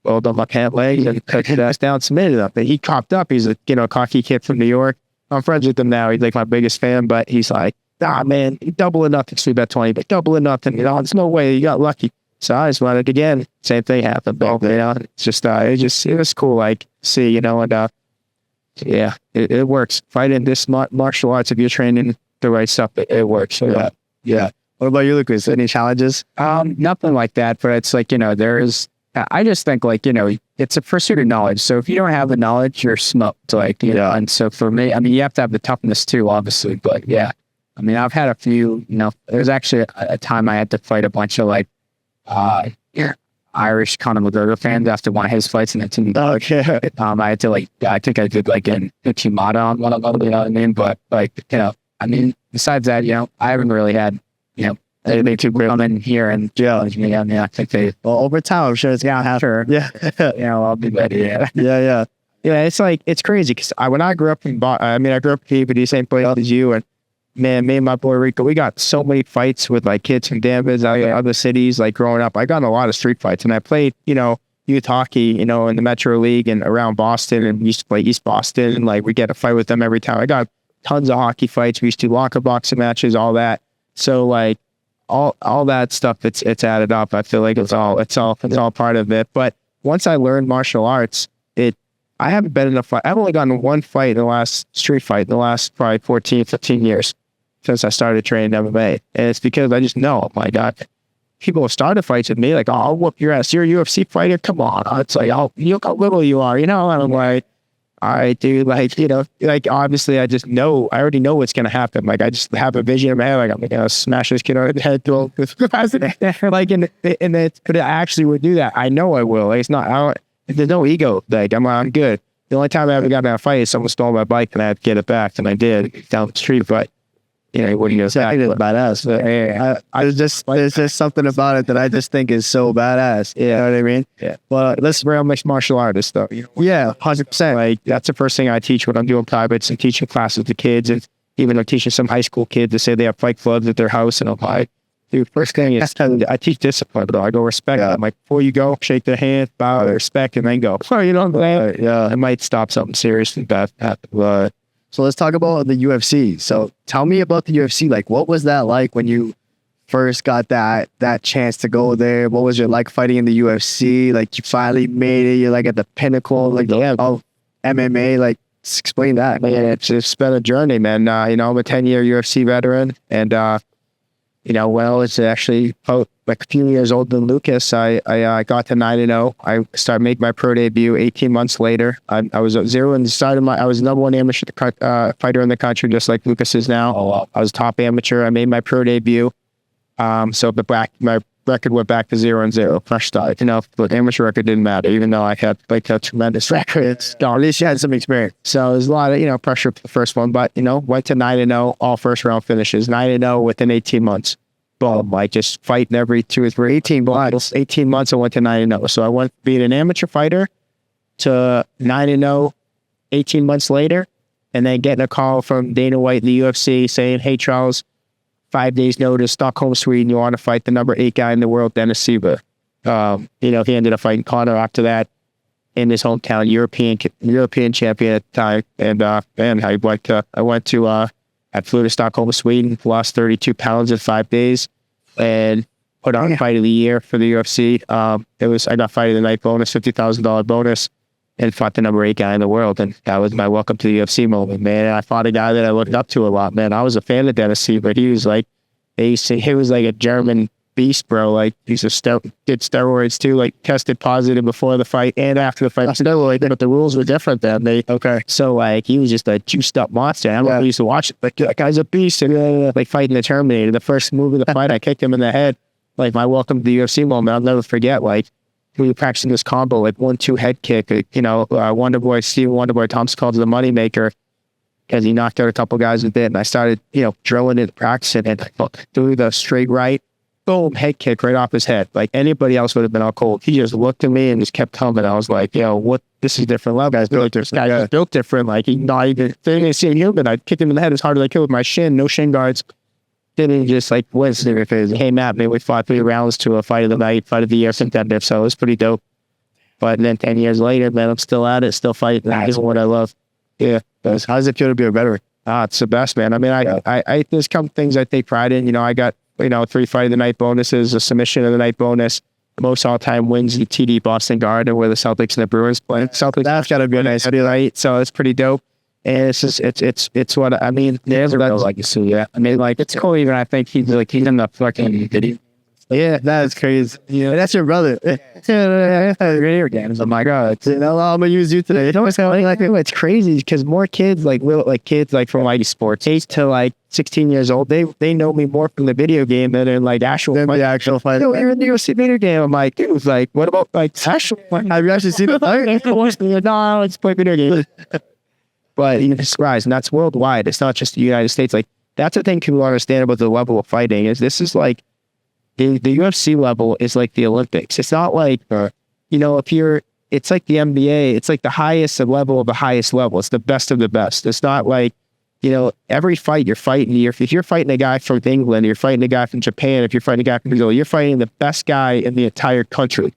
rolled up my pant legs and cooked his ass down, submitted up. And he copped up. He's a, cocky kid from New York. I'm friends with him now. He's like my biggest fan, but he's like, nah, man, double or nothing. So we bet 20, but double or nothing. There's no way. You got lucky. So I just wanted it again. Same thing happened. But, it's just, it was cool. Like, see, and, yeah, it works. Fighting this martial arts, if you're training the right stuff, it works. So, yeah. What about you, Lucas? Any challenges? Nothing like that, but it's like, I just think like, it's a pursuit of knowledge. So if you don't have the knowledge, you're smoked. Like, and so for me, I mean, you have to have the toughness too, obviously, but yeah. I mean, I've had a few, there's actually a time I had to fight a bunch of like, Irish Conor McGregor fans after one of his fights in the team. Okay. I had to I think I did like an Uchimata on one of them, you know what I mean? But like, I mean, besides that, I haven't really had, they come in here and challenge me. I mean, I think over time, I'm sure it's gonna happen. Yeah. I'll be ready. Yeah. Yeah. Yeah. It's like, it's crazy. Cause when I grew up I grew up in the same place as you, and man, me and my boy Rico, we got so many fights with like kids from Danvers, other cities. Like growing up, I got in a lot of street fights, and I played, youth hockey, in the Metro League and around Boston, and we used to play East Boston, and like we get a fight with them every time. I got tons of hockey fights. We used to do locker boxing matches, all that. So like all that stuff, it's added up. I feel like it's all part of it. But once I learned martial arts, I haven't been in a fight. I've only gotten one fight in the last street fight in the last probably 14, 15 years since I started training MMA. And it's because I just know, oh my God, people have started fights with me like, oh, I'll whoop your ass. You're a UFC fighter? Come on. It's like, oh, look how little you are, And I'm like, all right, dude, like obviously I just know, I already know what's going to happen. Like I just have a vision in my head, like I'm going to smash this kid on the head, throw this like, but I actually would do that. I know I will. Like, it's not, there's no ego. Like I'm good. The only time I ever got in a fight is someone stole my bike and I had to get it back, and I did down the street. But what do you say? I did badass. There's just something about it that I just think is so badass. Yeah. You know what I mean? Yeah. But let's real mixed martial artists though. Yeah, 100%. Like that's the first thing I teach when I'm doing privates and teaching classes to kids, and even I'm teaching some high school kids to say they have fight clubs at their house, and I'm like, dude, first thing is I teach discipline, though. I go respect. Yeah. I'm like, before you go, shake their hand, bow, respect, and then go. Yeah, it might stop something seriously bad. So let's talk about the UFC. So tell me about the UFC. Like, what was that like when you first got that chance to go there? What was it like fighting in the UFC? Like, you finally made it. You're like at the pinnacle, like of MMA. Like, just explain that. Man, it's been a journey, man. You know, I'm a 10-year UFC veteran, and you know, well, it's actually like a few years older than Lucas. I got to 9-0. I started making my pro debut 18 months later. I was at 0 and started I was number one amateur fighter in the country, just like Lucas is now. Oh, wow. I was top amateur. I made my pro debut. So my record went back to 0-0, fresh start. You know, but amateur record didn't matter, even though I had like a tremendous record. At least you had some experience. So there's a lot of, you know, pressure for the first one, but, you know, went to 9-0, all first round finishes, 9-0 within 18 months. Boom, like just fighting every 2 or 3, 18 months. 18 months I went to 9-0. So I went from being an amateur fighter to 9-0 18 months later, and then getting a call from Dana White in the UFC saying, hey, Charles, 5 days notice, Stockholm, Sweden, you want to fight the number 8 guy in the world, Dennis Silva. You know, he ended up fighting Conor after that in his hometown, European champion at the time. And I flew to Stockholm, Sweden, lost 32 pounds in 5 days, and put on fight of the year for the UFC. I got fight of the night bonus, $50,000 bonus, and fought the number 8 guy in the world. And that was my welcome to the UFC moment, man. And I fought a guy that I looked up to a lot, man. I was a fan of Dennis C, but he was like, he was like a German beast, bro. Like, he's did steroids too, like tested positive before the fight and after the fight. Steroid, but the rules were different then. So like, he was just a juiced up monster. I remember I used to watch it, like, that guy's a beast. And like fighting the Terminator, the first move of the fight, I kicked him in the head. Like, my welcome to the UFC moment, I'll never forget. Like, we were practicing this combo, like 1-2 head kick. You know, Stephen Wonderboy Thompson called it the money maker, because he knocked out a couple guys with it. And I started, you know, drilling it, practicing, and threw the straight right, boom, head kick right off his head. Like, anybody else would have been all cold. He just looked at me and just kept coming. I was like, yo, what? This is different level. Guys built different. Like, he not even, they didn't see human. I kicked him in the head as hard as I could with my shin, no shin guards. Didn't just like wins. He came at me. We fought 3 rounds to a fight of the night, fight of the year contender. So it was pretty dope. But then 10 years later, man, I'm still at it, still fighting. That's what I love. Yeah. How does it feel to be a veteran? It's the best, man. I mean, I there's some things I take pride in. You know, I got, you know, 3 fight of the night bonuses, a submission of the night bonus, most all-time wins in TD Boston Garden, where the Celtics and the Bruins play. That's gotta be a nice night. So it's pretty dope. And it's just, it's what, I mean, there's no legacy. Yeah. I mean, like, it's cool. Even I think he's in the fucking video. Yeah, that's crazy. Yeah, that's your brother. Radio games. Oh my God. You know, I'm gonna use you today. It's always like, it's crazy because more kids, kids from like sports 8 to like 16 years old, they know me more from the video game than in like actual fight. The actual fight. Yo, you're in the UFC video game. I'm like, dude, like, what about like actual fight? Have you actually seen it? No, it's play video games. But even this rise, and that's worldwide. It's not just the United States. Like, that's the thing people understand about the level of fighting is this is like the UFC level is like the Olympics. It's not like, you know, it's like the NBA. It's like the highest level of the highest level. It's the best of the best. It's not like, you know, every fight you're fighting, if you're fighting a guy from England, you're fighting a guy from Japan, if you're fighting a guy from Brazil, you're fighting the best guy in the entire country.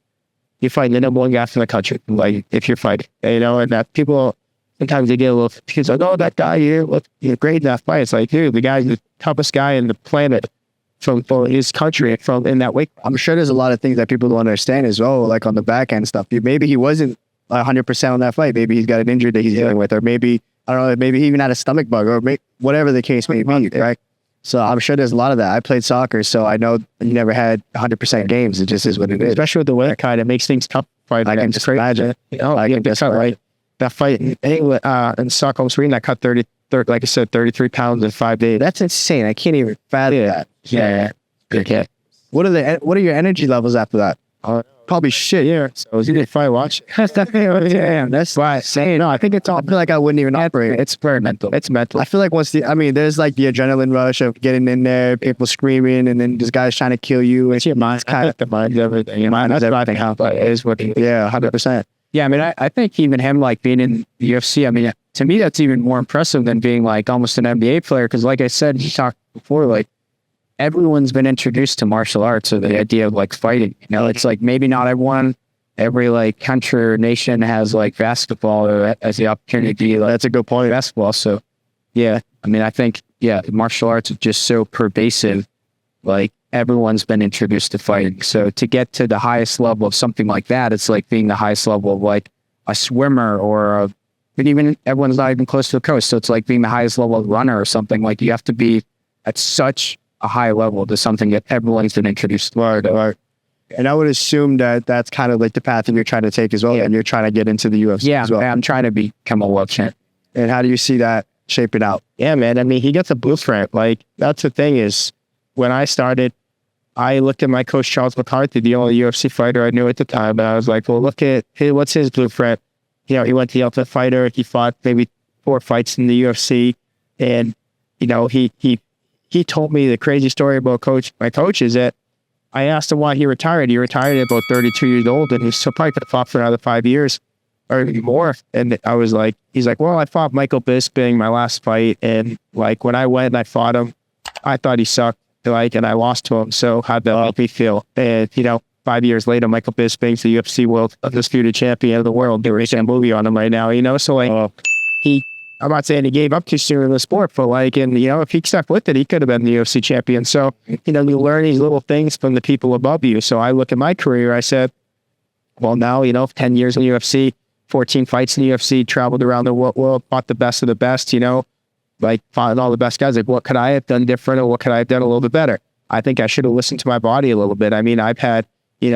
You're fighting the number 1 guy from the country. Like, if you're fighting, you know, and that people, sometimes they get a little, because like, oh, that guy here, look, you're great in that fight. It's like, dude, the guy's the toughest guy in the planet from his country, from in that weight. I'm sure there's a lot of things that people don't understand as well, like on the back end stuff. Maybe he wasn't 100% on that fight. Maybe he's got an injury that he's dealing with, or maybe, I don't know, maybe he even had a stomach bug, or whatever the case may be, right? So I'm sure there's a lot of that. I played soccer, so I know you never had 100% games. It just is what it is. Especially with the weather kind, it makes things tough. Fight. I can just imagine. You know, I guess that's right. That fight in England, in Stockholm, Sweden, I cut like I said, 33 pounds in 5 days. That's insane. I can't even fathom that. Yeah. Okay. What are your energy levels after that? Probably shit. Yeah. So you did fight watch. That's why I say no. I think it's all. I feel like I wouldn't even operate. It's very mental. It's mental. I feel like there's like the adrenaline rush of getting in there, people screaming, and then this guy's trying to kill you. It's your mind. The mind's everything. Your mind is everything. It is what it is. Yeah, 100%. Yeah, I mean, I think even him like being in the UFC, I mean, to me, that's even more impressive than being like almost an NBA player. Because like I said, you talked before, like everyone's been introduced to martial arts or the idea of like fighting. You know, it's like maybe not every like country or nation has like basketball or has the opportunity to be like, that's a good point. Basketball. So yeah, I mean, I think, martial arts is just so pervasive. Like everyone's been introduced to fighting. So to get to the highest level of something like that, it's like being the highest level of like a swimmer but even everyone's not even close to the coast. So it's like being the highest level of runner or something. Like you have to be at such a high level to something that everyone's been introduced to. Right. And I would assume that that's kind of like the path that you're trying to take as well. Yeah. And you're trying to get into the UFC as well. I'm trying to become a world champ. And how do you see that shaping out? Yeah, man. I mean, he gets a blueprint. Like, that's the thing is, when I started, I looked at my coach, Charles McCarthy, the only UFC fighter I knew at the time. And I was like, well, look at what's his blueprint? You know, he went to the Ultimate Fighter. He fought maybe 4 fights in the UFC. And, you know, he told me the crazy story about my coach is that I asked him why he retired. He retired at about 32 years old, and he's still probably could have fought for another 5 years or more. And I was like, he's like, well, I fought Michael Bisping my last fight. And like, when I went and I fought him, I thought he sucked, like, and I lost to him. So how'd that make me feel? And, you know, 5 years later, Michael Bisping's the UFC world undisputed champion of the world. They're racing a movie on him right now, you know? So like, I'm not saying he gave up too soon in the sport, but like, and you know, if he stuck with it, he could have been the UFC champion. So, you know, you learn these little things from the people above you. So I look at my career, I said, well, now, you know, 10 years in the UFC, 14 fights in the UFC, traveled around the world, fought the best of the best, you know, like fought all the best guys. Like, what could I have done different, or what could I have done a little bit better? I think I should have listened to my body a little bit. I mean, I had 2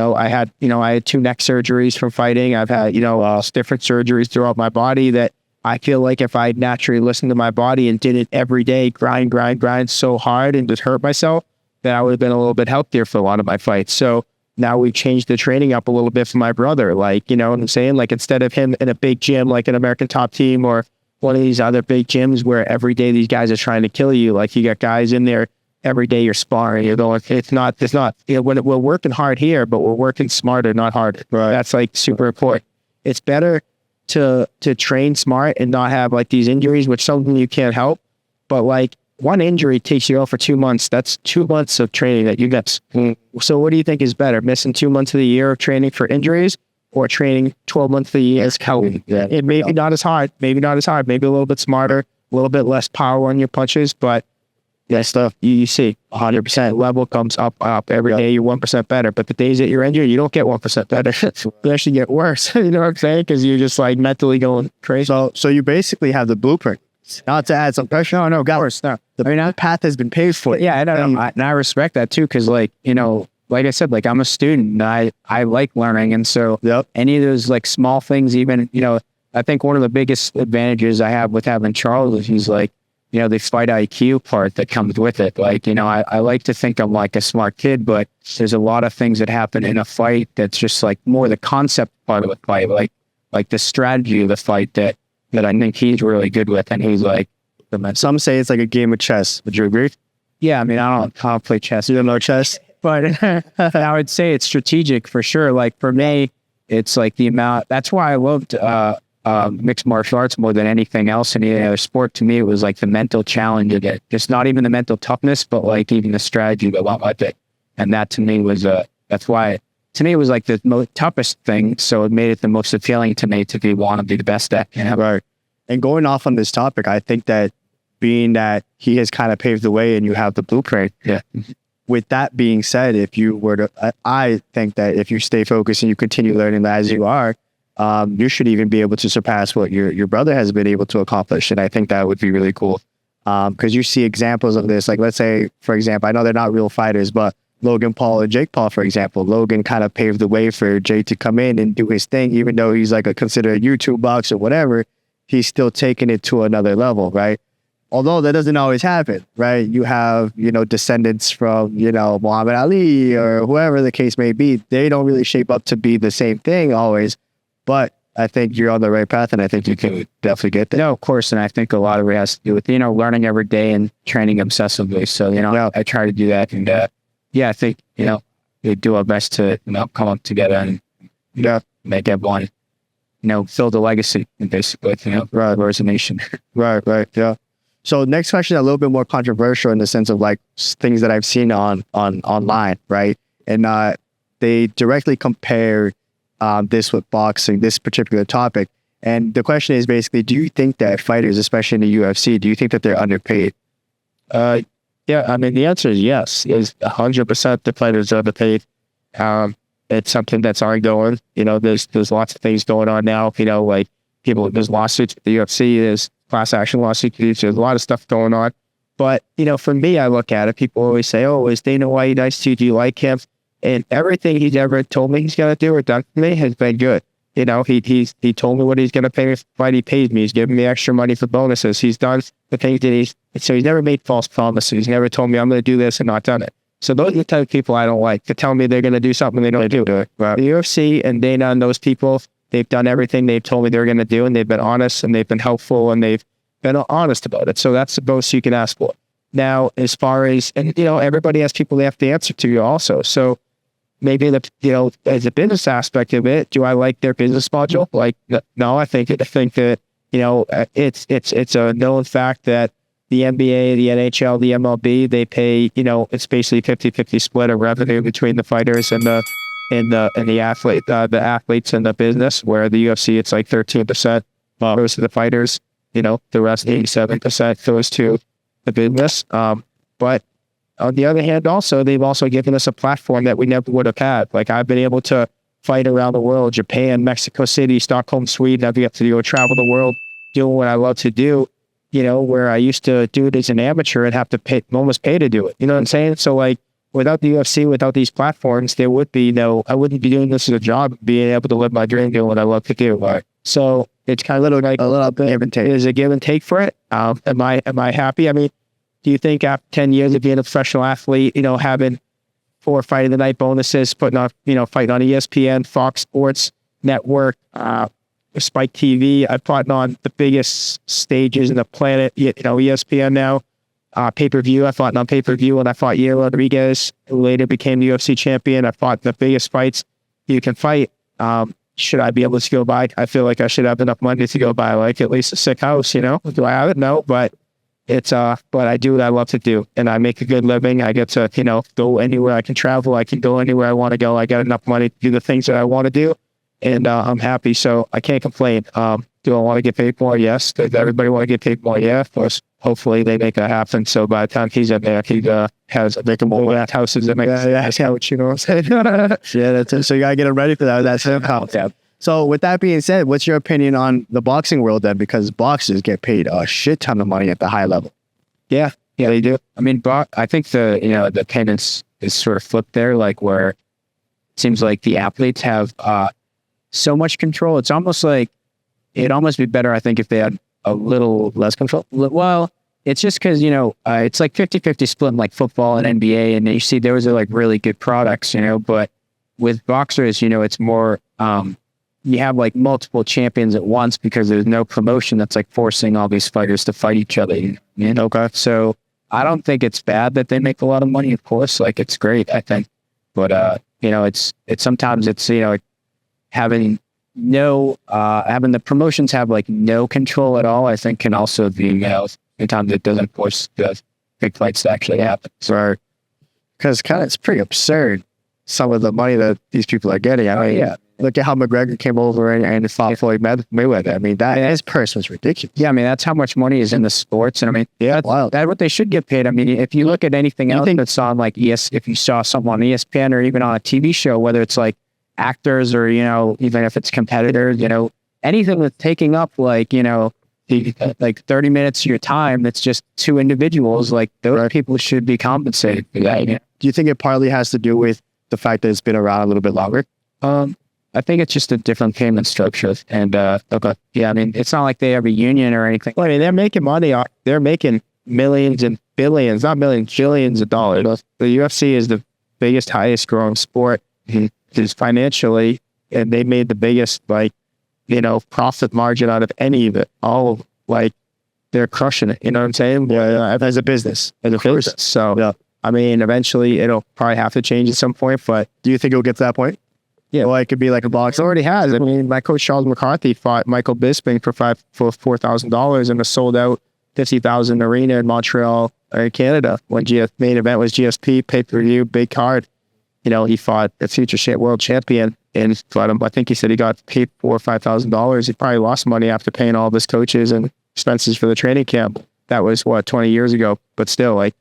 neck surgeries from fighting. I've had, different surgeries throughout my body that I feel like if I naturally listened to my body and did it every day, grind so hard and just hurt myself, that I would have been a little bit healthier for a lot of my fights. So now we've changed the training up a little bit for my brother. Like, you know what I'm saying? Like, instead of him in a big gym, like an American Top Team or one of these other big gyms where every day these guys are trying to kill you, like you got guys in there every day you're sparring, you're going, it's not, you know, we're working hard here, but we're working smarter, not harder. Right. That's like super important. It's better to train smart and not have like these injuries, which something you can't help. But like, one injury takes you out for 2 months. That's 2 months of training that you get. So what do you think is better? Missing 2 months of the year of training for injuries, or training 12 months of the year? It may be not as hard, maybe a little bit smarter, a little bit less power on your punches, but that stuff you see 100% level comes up every day. You're 1% better, but the days that you're injured, you don't get 1% better. You actually get worse. You know what I'm saying? Because you're just like mentally going crazy. So you basically have the blueprint. Not to add some pressure. No, of course, no. The path has been paved for it. Yeah, and I respect that too, because like, you know, like I said, like I'm a student and I like learning, and so any of those like small things, even, you know, I think one of the biggest advantages I have with having Charles is he's like, you know, the fight IQ part that comes with it. Like, you know, I like to think I'm like a smart kid, but there's a lot of things that happen in a fight that's just like more the concept part of the fight, like the strategy of the fight that I think he's really good with. And he's like, some say it's like a game of chess. Would you agree? Yeah, I mean, I don't play chess. You don't know chess? But I would say it's strategic for sure. Like for me, it's like the amount, that's why I loved mixed martial arts more than anything else in any other sport. To me, it was like the mental challenge of it. Just not even the mental toughness, but like even the strategy that went with it. And that to me was, that's why, to me, it was like the most toughest thing. So it made it the most appealing to me to want to be the best at. You know? Right. And going off on this topic, I think that being that he has kind of paved the way and you have the blueprint. Yeah. With that being said, if you were to, I think that if you stay focused and you continue learning as you are, you should even be able to surpass what your brother has been able to accomplish. And I think that would be really cool. Because you see examples of this, like let's say, for example, I know they're not real fighters, but Logan Paul and Jake Paul, for example. Logan kind of paved the way for Jake to come in and do his thing, even though he's like considered a YouTube boxer or whatever, he's still taking it to another level, right? Although that doesn't always happen, right? You have, you know, descendants from, you know, Muhammad Ali or whoever the case may be. They don't really shape up to be the same thing always. But I think you're on the right path, and I think you can definitely get there. No, of course. And I think a lot of it has to do with, you know, learning every day and training obsessively. So, you know, I try to do that. And yeah, I think, you know, we do our best to, you know, come up together and, you know, make everyone, you know, build a legacy, basically, you know, right, as a nation. Right, yeah. So next question, a little bit more controversial in the sense of like things that I've seen on online, right? And they directly compare this with boxing, this particular topic. And the question is basically, do you think that fighters, especially in the UFC, do you think that they're underpaid? Yeah, Yeah, I mean, the answer is yes. Is 100% the fighters are underpaid. It's something that's ongoing. You know, there's lots of things going on now. You know, like there's lawsuits with the UFC, there's class action lawsuits. There's a lot of stuff going on. But, you know, for me, I look at it, people always say, oh, is Dana White nice to you? Do you like him? And everything he's ever told me he's going to do or done for me has been good. You know, he told me what he's going to pay me for the fight. He paid me. He's giving me extra money for bonuses. He's done the things that so he's never made false promises. He's never told me I'm going to do this and not done it. So those are the type of people I don't like, to tell me they're going to do something they don't do it. Right. The UFC and Dana and those people, they've done everything they've told me they're going to do, and they've been honest, and they've been helpful, and they've been honest about it. So that's the most you can ask for. Now, as far as, and you know, everybody has people they have to answer to you also. So maybe as a business aspect of it, do I like their business module? Like, no, I think that, you know, it's a known fact that the NBA, the NHL, the MLB, they pay, you know, it's basically 50-50 split of revenue between the fighters and the athletes and the business, where the UFC, it's like 13% goes to the fighters, you know, the rest 87% goes to the business. But on the other hand, also, they've also given us a platform that we never would have had. Like, I've been able to fight around the world, Japan, Mexico City, Stockholm, Sweden. I've been able to go travel the world, doing what I love to do, you know, where I used to do it as an amateur and have to almost pay to do it. You know what I'm saying? So, like, without the UFC, without these platforms, there would be I wouldn't be doing this as a job, being able to live my dream, doing what I love to do. Right. So it's kind of like a little bit give and take. There's a give and take for it. Am I happy? I mean, do you think after 10 years of being a professional athlete, you know, having 4 fight of the night bonuses, putting on, you know, fighting on ESPN, Fox Sports Network, Spike TV, I've fought on the biggest stages in the planet, you know, ESPN now, pay-per-view, I fought on pay-per-view, and I fought Yair Rodriguez, who later became the UFC champion. I fought the biggest fights you can fight. Should I be able to go buy? I feel like I should have enough money to go buy, like, at least a sick house, you know? Do I have it? No, but but I do what I love to do, and I make a good living. I get to, you know, go anywhere I can travel. I can go anywhere I want to go. I got enough money to do the things that I want to do, and I'm happy. So I can't complain. Do I want to get paid more? Yes. Does everybody want to get paid more? Yeah. Of course. Hopefully they make that happen. So by the time he's in there, he has a big houses that make that couch, you know what I'm saying? Yeah, that's it. So you gotta get him ready for that. That's it. Yeah. So with that being said, what's your opinion on the boxing world then? Because boxers get paid a shit ton of money at the high level. Yeah, they do. I mean, I think the payments is sort of flipped there, like, where it seems like the athletes have so much control. It's almost like it'd almost be better, I think, if they had a little less control. Well, it's just because, you know, it's like 50-50 split in like football and NBA, and you see those are like really good products, you know, but with boxers, you know, it's more, you have like multiple champions at once because there's no promotion that's like forcing all these fighters to fight each other. You know? Okay. So I don't think it's bad that they make a lot of money, of course. Like, it's great, I think. But, you know, it's sometimes it's, you know, having the promotions have like no control at all, I think, can also be, you know, sometimes it doesn't force the big fights to actually happen. So, because kind of it's pretty absurd, some of the money that these people are getting. I mean, yeah. Look at how McGregor came over and fought Floyd Mayweather. I mean, his purse was ridiculous. Yeah, I mean, that's how much money is in the sports. And I mean, yeah, wild. That's what they should get paid. I mean, if you look at anything else that's on like if you saw someone on ESPN or even on a TV show, whether it's like actors or, you know, even if it's competitors, you know, anything that's taking up like, you know, like 30 minutes of your time, that's just 2 individuals, like those people should be compensated for that. You know? Do you think it partly has to do with the fact that it's been around a little bit longer? I think it's just a different payment structure. And, yeah, I mean, it's not like they have a union or anything. Well, I mean, they're making money. They're making millions and billions, not millions, billions of dollars. The UFC is the biggest, highest growing sport is financially, and they made the biggest, like, you know, profit margin out of any of it. All, like, they're crushing it. You know what I'm saying? Yeah, as a business. So, yeah. I mean, eventually it'll probably have to change at some point, but do you think it'll get to that point? Yeah, well, it could be like a box. It already has. I mean, my coach Charles McCarthy fought Michael Bisping for $4,000 in a sold out 50,000 arena in Montreal, Canada. When main event was GSP, pay-per-view, big card. You know, he fought a future world champion and fought him. I think he said he got paid $4,000 or $5,000. He probably lost money after paying all of his coaches and expenses for the training camp. That was 20 years ago. But still, like,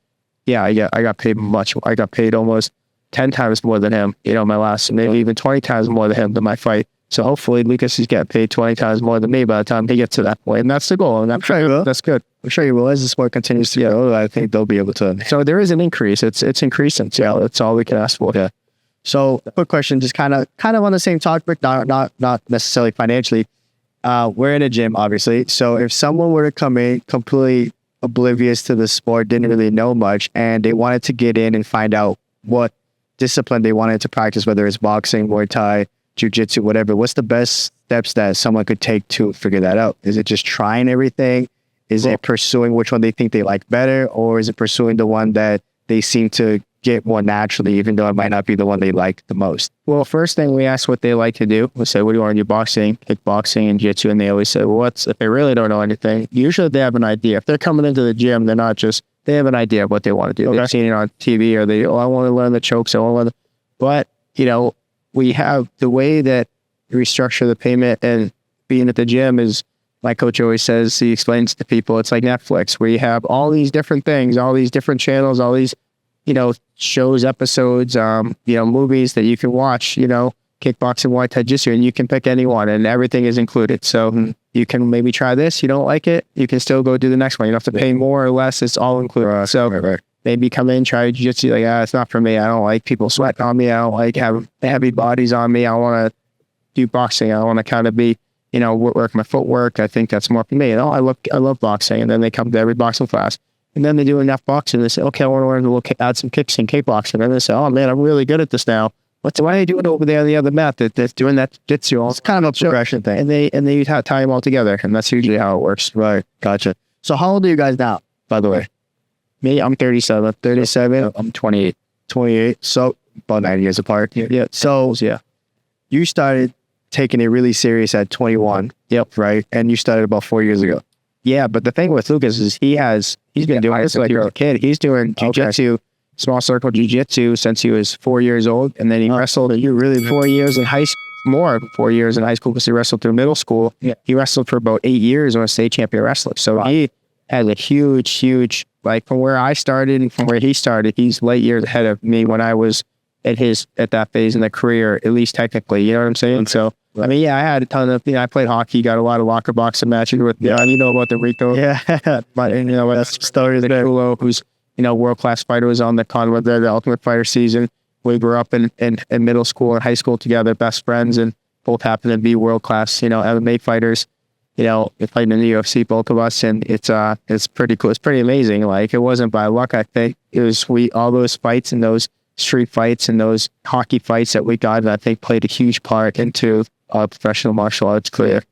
yeah, I got paid much. I got paid almost 10 times more than him. My last, maybe even 20 times more than him than my fight. So hopefully Lucas is getting paid 20 times more than me by the time he gets to that point. And that's the goal. And I'm sure he will. That's good. I'm sure you will. As the sport continues to go, I think they'll be able to. So there is an increase. It's increasing. Yeah, that's all we can ask for. Yeah. So quick question, just kind of on the same topic, not necessarily financially. We're in a gym, obviously. So if someone were to come in completely oblivious to the sport, didn't really know much, and they wanted to get in and find out what discipline they wanted to practice, whether it's boxing, Muay Thai, jiu-jitsu, whatever, what's the best steps that someone could take to figure that out? Is it just trying everything? Is it pursuing which one they think they like better? Or is it pursuing the one that they seem to get more naturally, even though it might not be the one they like the most? Well, first thing we ask what they like to do. We say, what do you want to do? Boxing, kickboxing, and jiu-jitsu. And they always say, well, if they really don't know anything, usually they have an idea. If they're coming into the gym, they're not just, they have an idea of what they want to do. Okay. They've seen it on TV, or I want to learn the chokes. I want to learn but, we have the way that we structure the payment, and being at the gym is, my coach always says, he explains to people, it's like Netflix, where you have all these different things, all these different channels, all these, shows, episodes, movies that you can watch, kickboxing, Muay Thai, jiu-jitsu, and you can pick any one, and everything is included. So you can maybe try this. You don't like it, you can still go do the next one. You don't have to pay more or less. It's all included. So maybe come in, try jiu-jitsu, like, it's not for me. I don't like people sweating on me. I don't like having heavy bodies on me. I want to do boxing. I want to kind of be, work my footwork. I think that's more for me. I love boxing. And then they come to every boxing class. And then they do enough boxing. They say, okay, I want to learn to add some kicks and kickboxing. And they say, oh man, I'm really good at this now. Why are you doing it over there on the other mat that's doing that jiu-jitsu? It's kind of a progression thing. And they tie them all together. And that's usually how it works. Right. Gotcha. So how old are you guys now, by the way? Me, I'm 37. 37. I'm 28. 28. So about 9 years apart. Yeah. So you started taking it really serious at 21. Yep. Right. And you started about 4 years ago. Yeah. But the thing with Lucas is he's been doing this like a kid. He's doing jiu-jitsu, small circle jiu-jitsu since he was 4 years old. And then he wrestled 4 years in high school. More 4 years in high school because he wrestled through middle school. Yeah. He wrestled for about 8 years on a state champion wrestler. So he has a huge, like from where I started and from where he started, he's light years ahead of me when I was at that phase in the career, at least technically, you know what I'm saying? So, I mean, I had a ton of, I played hockey, got a lot of locker boxing matches with, about the Rico. Yeah. But, that's story that Kulo, who's, world-class fighter, was on the Conway, the Ultimate Fighter season. We grew up in middle school and high school together, best friends, and both happened to be world-class, MMA fighters. We played in the UFC, both of us, and it's pretty cool. It's pretty amazing. Like, it wasn't by luck, I think. It was all those fights and those street fights and those hockey fights that we got, I think, played a huge part into our professional martial arts career.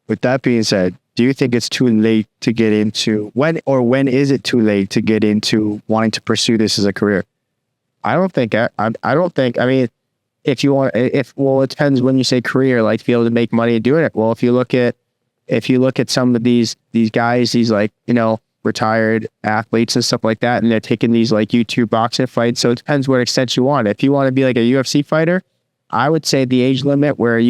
With that being said, do you think it's too late to get into, when is it too late to get into wanting to pursue this as a career? I mean, if you want, it depends when you say career, like to be able to make money doing it. Well, if you look at some of these guys, these retired athletes and stuff like that, and they're taking these like YouTube boxing fights. So it depends what extent you want. If you want to be like a UFC fighter, I would say the age limit where if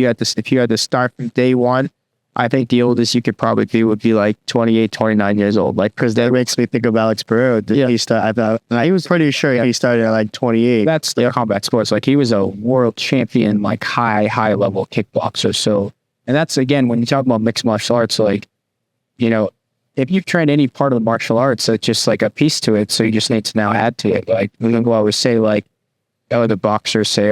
you had to start from day one, I think the oldest you could probably be would be like 28, 29 years old. Like, because that makes me think of Alex Pereira. He was pretty sure he started at like 28. That's the combat sports. Like, he was a world champion, like high level kickboxer. So, and that's, again, when you talk about mixed martial arts, like, if you've trained any part of the martial arts, it's just like a piece to it. So you just need to now add to it. Like, people always say, like, the boxers say,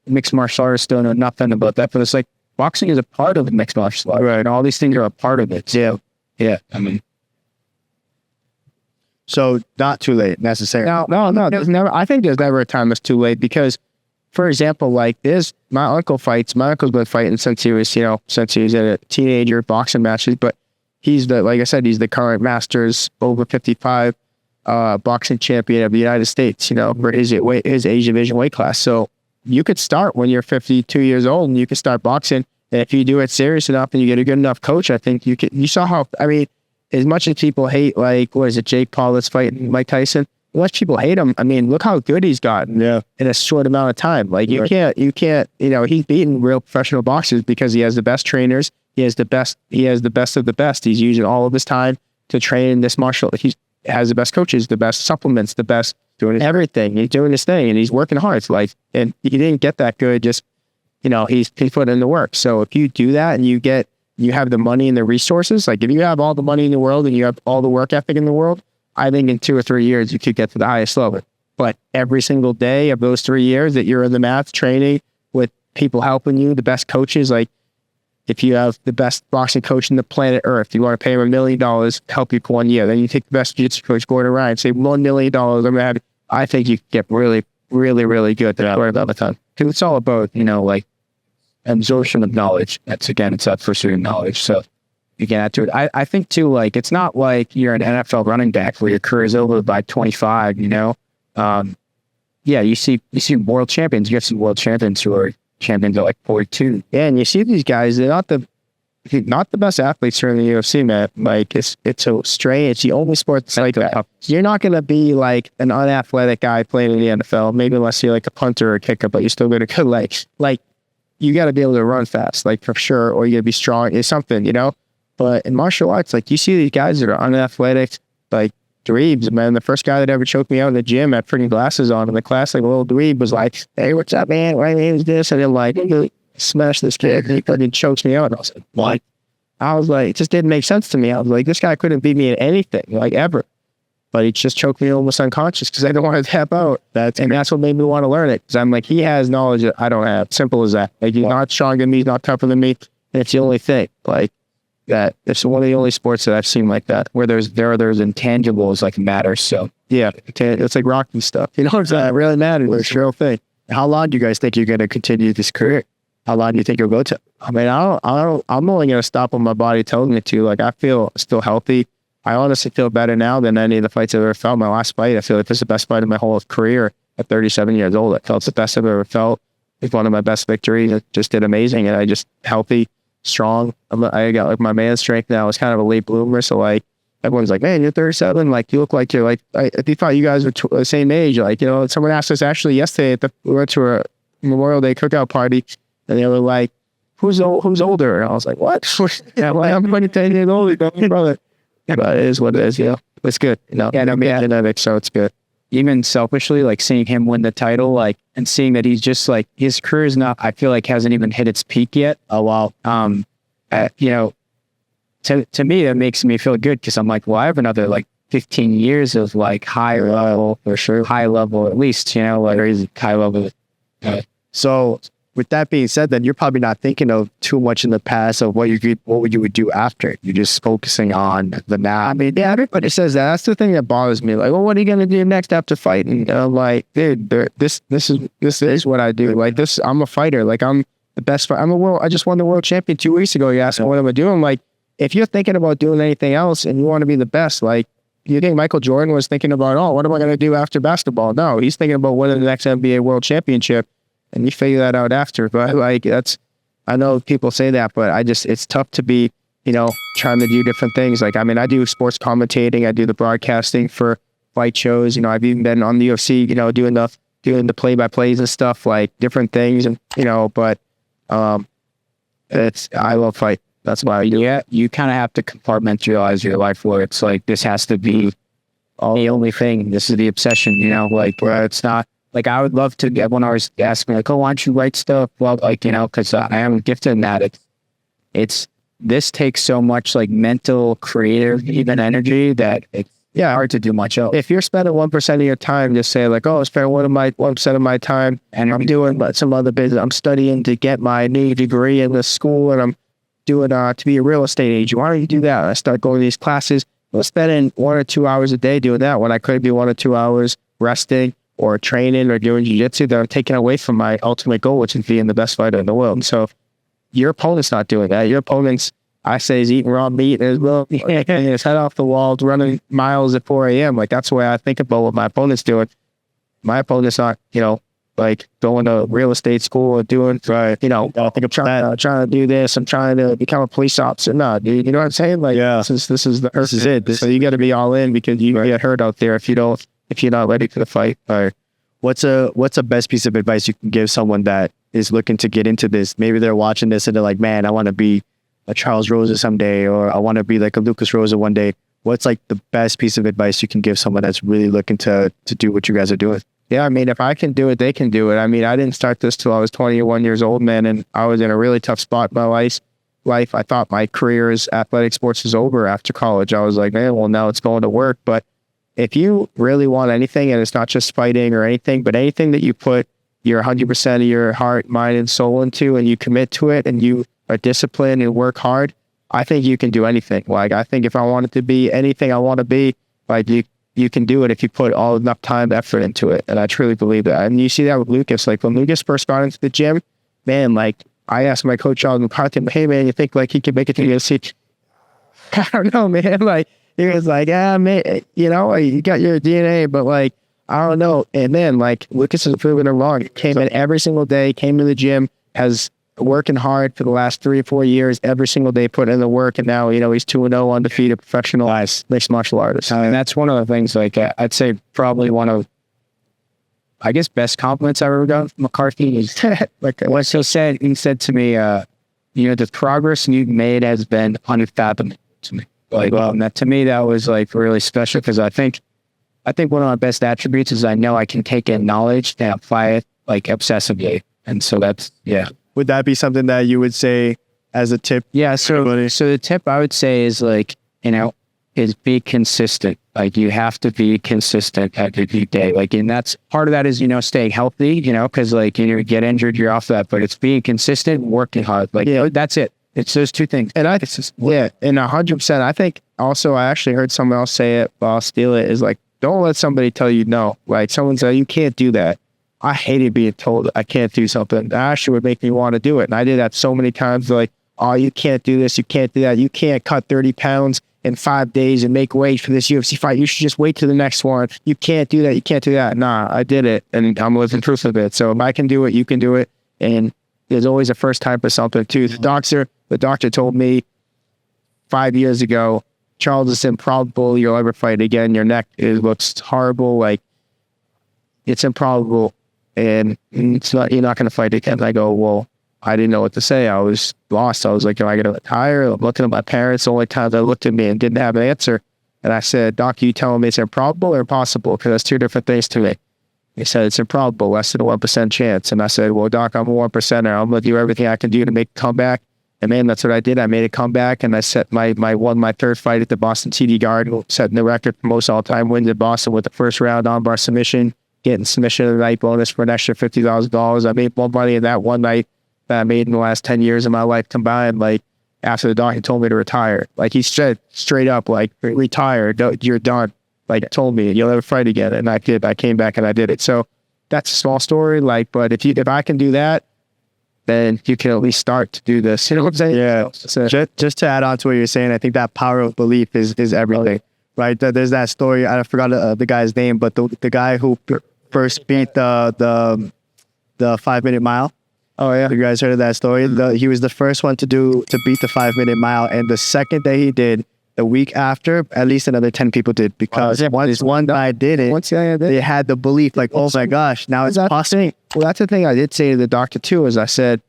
mixed martial artists don't know nothing about that. But it's like, boxing is a part of the mixed martial art, right? And all these things are a part of it. Yeah. I mean, so not too late necessarily. No. I think there's never a time that's too late because, for example, like my uncle's been fighting since he was a teenager, boxing matches, but he's he's the current Masters over 55 boxing champion of the United States, for his age division weight class. So you could start when you're 52 years old and you can start boxing. And if you do it serious enough and you get a good enough coach, I think you can. You saw how, as much as people hate, like, what is it, Jake Paul that's fighting Mike Tyson? As much people hate him, look how good he's gotten in a short amount of time. Like, you can't, he's beaten real professional boxers because he has the best trainers. He has the best of the best. He's using all of his time to train this martial. has the best coaches, the best supplements, the best doing everything. He's doing his thing and he's working hard. It's like, and he didn't get that good. Just, he's put in the work. So if you do that and you have the money and the resources, like if you have all the money in the world and you have all the work ethic in the world, I think in 2 or 3 years, you could get to the highest level. But every single day of those 3 years that you're in the math training with people helping you, the best coaches, like if you have the best boxing coach in the planet Earth, you want to pay him $1 million to help you for 1 year. Then you take the best jiu-jitsu coach, Gordon Ryan, say $1 million. I think you get really, really, really good at all the time. Because it's all about, like absorption of knowledge. It's that pursuing knowledge. So you get into it. I think too, like, it's not like you're an NFL running back where your career is over by 25, you see world champions. You have some world champions who are champions at like 42. Yeah, and you see these guys, they're not the best athletes here in the UFC, man. Like, it's so strange. It's the only sport that's like that. You're not going to be like an unathletic guy playing in the NFL, maybe unless you're like a punter or a kicker, but you're still going to like, you got to be able to run fast, like for sure, or you got to be strong. It's something, But in martial arts, like you see these guys that are unathletic, like dweebs, man. The first guy that ever choked me out in the gym had freaking glasses on in the class, like a little dweeb was like, "Hey, what's up, man? My name is this." And then like, smash this kid, and he fucking chokes me out. And I was like, what? I was like, it just didn't make sense to me. I was like, this guy couldn't beat me in anything, like ever. But he just choked me almost unconscious because I didn't want to tap out. That's what made me want to learn it. Because I'm like, he has knowledge that I don't have. Simple as that. Like, he's not stronger than me, he's not tougher than me. And it's the only thing. Like, that it's one of the only sports that I've seen like that, where there's intangibles like matter. So yeah, it's like Rocky stuff. You know what I'm saying? It really matters. It's a real thing. How long do you guys think you're going to continue this career? How long do you think you'll go to? I mean, I'm only going to stop when my body tells me to. Like, I feel still healthy. I honestly feel better now than any of the fights I've ever felt. My last fight, I feel like this is the best fight of my whole career at 37 years old. I felt it's the best I've ever felt. It's one of my best victories. I just did amazing, and I just healthy, strong. I got like my man strength now. I was kind of a late bloomer, so like everyone's like, "Man, you're 37. Like, you look like you're like." I thought you guys were the same age. Like, someone asked us actually yesterday we went to a Memorial Day cookout party, and they were like, "Who's older?" And I was like, "What?" Yeah, well, I'm 10 years old, brother. But it is what it is, It's good, Yeah, genetics, so it's good. Even selfishly, like seeing him win the title, like, and seeing that he's just like, his career is not, I feel like, hasn't even hit its peak yet. Oh, wow. To me, that makes me feel good because I'm like, well, I have another like 15 years of like high level, for sure. High level, at least, like crazy high level. So with that being said, then you're probably not thinking of too much in the past of what you would do after. You're just focusing on the now. I mean, yeah, everybody says that. That's the thing that bothers me. Like, well, what are you gonna do next after fighting? I'm like, dude, this is what I do. Like, this, I'm a fighter. Like, I'm the best fighter. I just won the world champion 2 weeks ago. You asked me what I'm gonna do. I'm like, if you're thinking about doing anything else and you want to be the best, like, you think Michael Jordan was thinking about, oh, what am I gonna do after basketball? No, he's thinking about winning the next NBA world championship. And you figure that out after. But like, I know people say that, but it's tough to be, trying to do different things. Like, I mean, I do sports commentating. I do the broadcasting for fight shows. I've even been on the UFC, doing the play-by-plays and stuff, like different things. And, but I love fight. That's why I do. Yeah, you kind of have to compartmentalize your life where it's like, this has to be the only thing. This is the obsession, like, where it's not. Like, I would love to get, when I was asking, like, oh, why don't you write stuff? Well, like, because I am gifted in that. This takes so much, like, mental, creative, even energy that it's hard to do much else. If you're spending 1% of your time, just say, like, oh, I spend 1% of my time, and I'm doing some other business. I'm studying to get my new degree in this school, and I'm doing to be a real estate agent. Why don't you do that? And I start going to these classes. I'm spending 1 or 2 hours a day doing that when I could be 1 or 2 hours resting or training or doing jiu-jitsu that are taken away from my ultimate goal, which is being the best fighter in the world. So your opponent's not doing that. Your opponent's, I say, he's eating raw meat and his head off the wall, running miles at 4 a.m. Like, that's the way I think about what my opponent's doing. My opponent's not, like going to real estate school or doing, I think I'm trying to do this. I'm trying to become a police officer. No, dude, you know what I'm saying? Like, this is it. So you got to be all in because you get hurt out there if you're not ready for the fight. All right. What's a best piece of advice you can give someone that is looking to get into this? Maybe they're watching this and they're like, man, I want to be a Charles Rosa someday, or I want to be like a Lucas Rosa one day. what's like the best piece of advice you can give someone that's really looking to do what you guys are doing? Yeah, I mean, if I can do it, they can do it. I mean, I didn't start this till I was 21 years old, man, and I was in a really tough spot in my life. I thought my career as athletic sports was over after college. I was like, man, well, now it's going to work. But if you really want anything, and it's not just fighting or anything, but anything that you put your 100% of your heart, mind, and soul into, and you commit to it, and you are disciplined and work hard, I think you can do anything. Like, I think if I wanted to be anything I want to be, like, you can do it if you put all enough time, effort into it. And I truly believe that. And you see that with Lucas. Like, when Lucas first got into the gym, man, like, I asked my coach, Charles Rosa, hey, man, you think, like, he could make it to the UFC? I don't know, man. Like, he was like, yeah, man, you know, you got your DNA, but, like, I don't know. And then, like, Lucas is proving it wrong. He came in every single day, came to the gym, has working hard for the last 3 or 4 years, every single day, put in the work, and now, you know, he's 2-0 undefeated professional mixed martial artist. And that's one of the things, like, I'd say probably one of, I guess, best compliments I've ever done from McCarthy is like what he said to me, you know, the progress you've made has been unfathomable to me. Like, and that, to me, that was like really special, because I think one of my best attributes is I know I can take in knowledge and apply it like obsessively. And so that's, yeah. Would that be something that you would say as a tip? Yeah. So the tip I would say is, like, you know, is be consistent. Like, you have to be consistent every day. Like, and that's part of that is, you know, staying healthy, you know, because, like, you get injured, you're off that, but it's being consistent, working hard. Like, you know, that's it. It's those two things. And and 100%. I think also, I actually heard someone else say it, but I'll steal it, is like, don't let somebody tell you no. Like, someone say, you can't do that. I hated being told I can't do something. That actually would make me want to do it. And I did that so many times, like, oh, you can't do this, you can't do that, you can't cut 30 pounds in 5 days and make weight for this UFC fight. You should just wait till the next one. You can't do that, you can't do that. Nah, I did it, and I'm living proof of it. So if I can do it, you can do it. And there's always a first time for something too. The doctor told me 5 years ago, Charles, it's improbable you'll ever fight again. Your neck looks horrible. Like, it's improbable, and it's not, you're not going to fight again. And I go, well, I didn't know what to say. I was lost. I was like, am I going to retire? I'm looking at my parents. The only time they looked at me and didn't have an answer. And I said, Doc, you telling me it's improbable or impossible? Because that's two different things to me. He said, it's improbable, less than a 1% chance. And I said, well, Doc, I'm a 1%er. I'm going to do everything I can do to make a comeback. And man, that's what I did. I made a comeback, and I set my third fight at the Boston TD Garden, setting the record for most all-time wins in Boston with the first round armbar submission, getting submission of the night bonus for an extra $50,000. I made more money in that one night that I made in the last 10 years of my life combined. Like, after the doctor told me to retire, like, he said straight up, like, retire, you're done. Like, told me you'll never fight again, and I did. I came back and I did it. So that's a small story, like, but if I can do that, then you can at least start to do this. You know what I'm saying? Yeah. So just to add on to what you're saying, I think that power of belief is everything, right? There's that story. I forgot the guy's name, but the guy who first beat the 5 minute mile. Oh yeah. You guys heard of that story? He was the first one to beat the 5 minute mile, and the second day he did, the week after, at least another 10 people did, because once one guy did it, they had the belief, like, oh my gosh, now it's possible. Well, that's the thing I did say to the doctor too, is I said,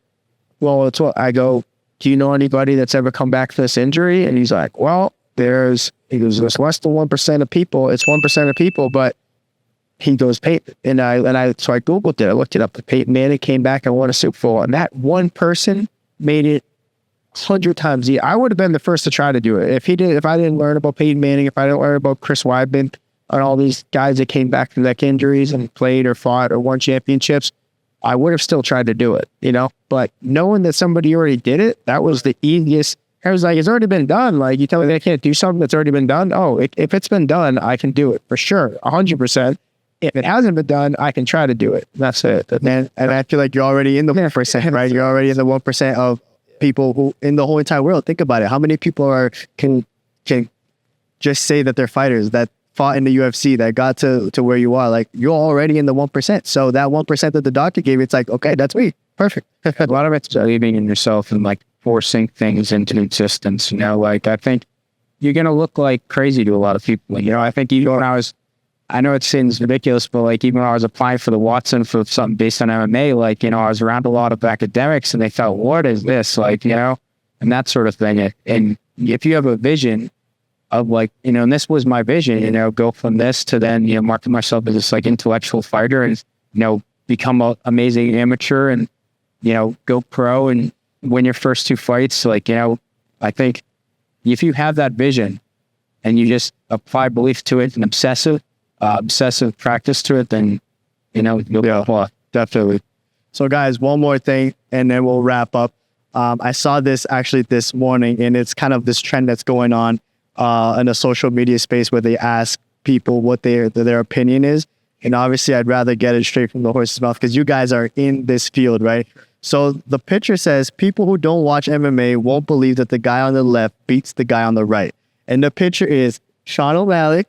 well, it's what I go, do you know anybody that's ever come back from this injury? And he's like, well, there's less than 1% of people. It's 1% of people, but he goes, Peyton, so I Googled it. I looked it up. Peyton Manning came back and won a Super Bowl, and that one person made it 100 times. I would have been the first to try to do it. If I didn't learn about Peyton Manning, if I didn't learn about Chris Weidman and all these guys that came back from neck injuries and played or fought or won championships, I would have still tried to do it, you know? But knowing that somebody already did it, that was the easiest. I was like, it's already been done. Like, you tell me I can't do something that's already been done? Oh, if it's been done, I can do it for sure, 100%. If it hasn't been done, I can try to do it. That's it. And I feel like you're already in the 1%, right? You're already in the 1% of people who in the whole entire world. Think about it. How many people can just say that they're fighters that fought in the UFC, that got to where you are? Like, you're already in the 1%. So that 1% that the doctor gave, it's like, okay, that's me. Perfect. A lot of it's believing in yourself and, like, forcing things into existence. You know, like, I think you're going to look like crazy to a lot of people. You know, I think even when I know it seems ridiculous, but, like, even when I was applying for the Watson for something based on MMA, like, you know, I was around a lot of academics and they felt, what is this? Like, you know, and that sort of thing. And if you have a vision, of like, you know, and this was my vision, you know, go from this to then, you know, market myself as this like intellectual fighter and, you know, become an amazing amateur and, you know, go pro and win your first 2 fights. Like, you know, I think if you have that vision and you just apply belief to it and obsessive practice to it, then, you know, you'll be well, definitely. So guys, one more thing and then we'll wrap up. I saw this actually this morning, and it's kind of this trend that's going on in a social media space where they ask people what their opinion is. And obviously, I'd rather get it straight from the horse's mouth because you guys are in this field, right? So the picture says, people who don't watch MMA won't believe that the guy on the left beats the guy on the right. And the picture is Sean O'Malley.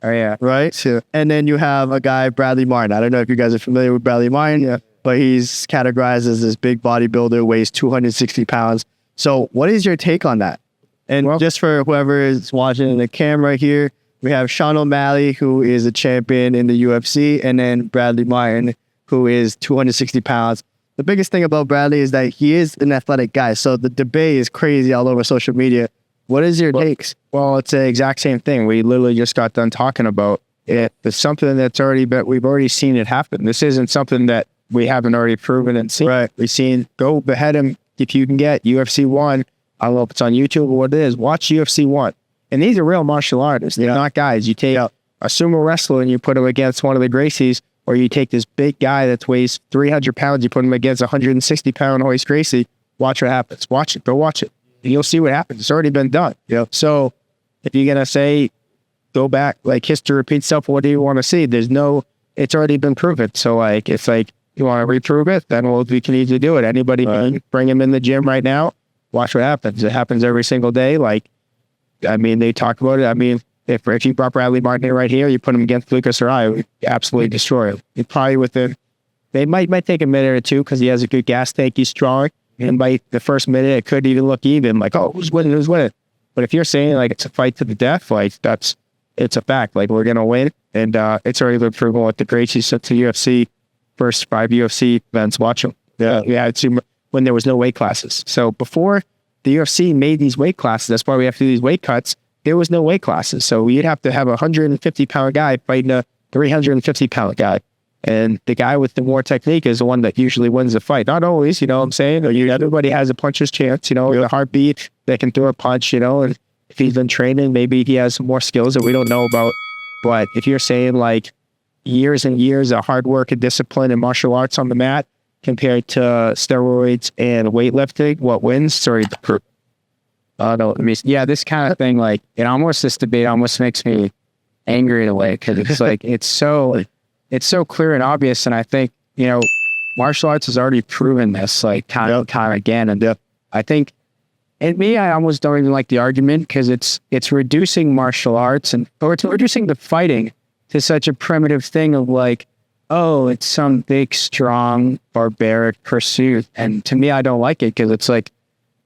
Oh, yeah. Right? So, and then you have a guy, Bradley Martin. I don't know if you guys are familiar with Bradley Martin. Yeah. But he's categorized as this big bodybuilder, weighs 260 pounds. So what is your take on that? And just for whoever is watching the camera here, we have Sean O'Malley, who is a champion in the UFC, and then Bradley Martin, who is 260 pounds. The biggest thing about Bradley is that he is an athletic guy. So the debate is crazy all over social media. What is your takes? Well, it's the exact same thing. We literally just got done talking about it. It's something that's we've already seen it happen. This isn't something that we haven't already proven and seen. Right. We've seen, go behead him if you can get UFC 1. I don't know if it's on YouTube or what it is. Watch UFC 1. And these are real martial artists. They're not guys. You take a sumo wrestler and you put him against one of the Gracies, or you take this big guy that weighs 300 pounds, you put him against a 160-pound Royce Gracie. Watch what happens. Watch it. Go watch it. And you'll see what happens. It's already been done. So if you're going to say, go back, like history repeats itself, what do you want to see? It's already been proven. So like, it's like, you want to reprove it, then we can easily do it. Anybody can bring him in the gym right now. Watch what happens. It happens every single day. Like, I mean, they talk about it. I mean, if you brought Bradley Martin right here, you put him against Lucas or I, would absolutely destroy him. It probably they might take a minute or two because he has a good gas tank. He's strong. And by the first minute, it could even look even. Like, oh, who's winning? But if you're saying like it's a fight to the death, like it's a fact. Like we're gonna win, and it's already been proven with the Gracies to the UFC. First 5 UFC events, watch them. When there was no weight classes. So before the UFC made these weight classes, that's why we have to do these weight cuts. There was no weight classes. So you'd have to have a 150-pound guy fighting a 350-pound guy. And the guy with the more technique is the one that usually wins the fight. Not always, you know what I'm saying? Everybody has a puncher's chance, you know, the heartbeat, they can throw a punch, you know, and if he's been training, maybe he has some more skills that we don't know about. But if you're saying like, years and years of hard work and discipline and martial arts on the mat compared to steroids and weightlifting, what wins? Sorry. No, I mean, yeah, this kind of thing, like this debate almost makes me angry in a way because it's like, it's so clear and obvious. And I think, you know, martial arts has already proven this, like time and time again. And I think, and me, I almost don't even like the argument because it's reducing martial arts or it's reducing the fighting to such a primitive thing of like, oh, it's some big, strong, barbaric pursuit. And to me, I don't like it because it's like,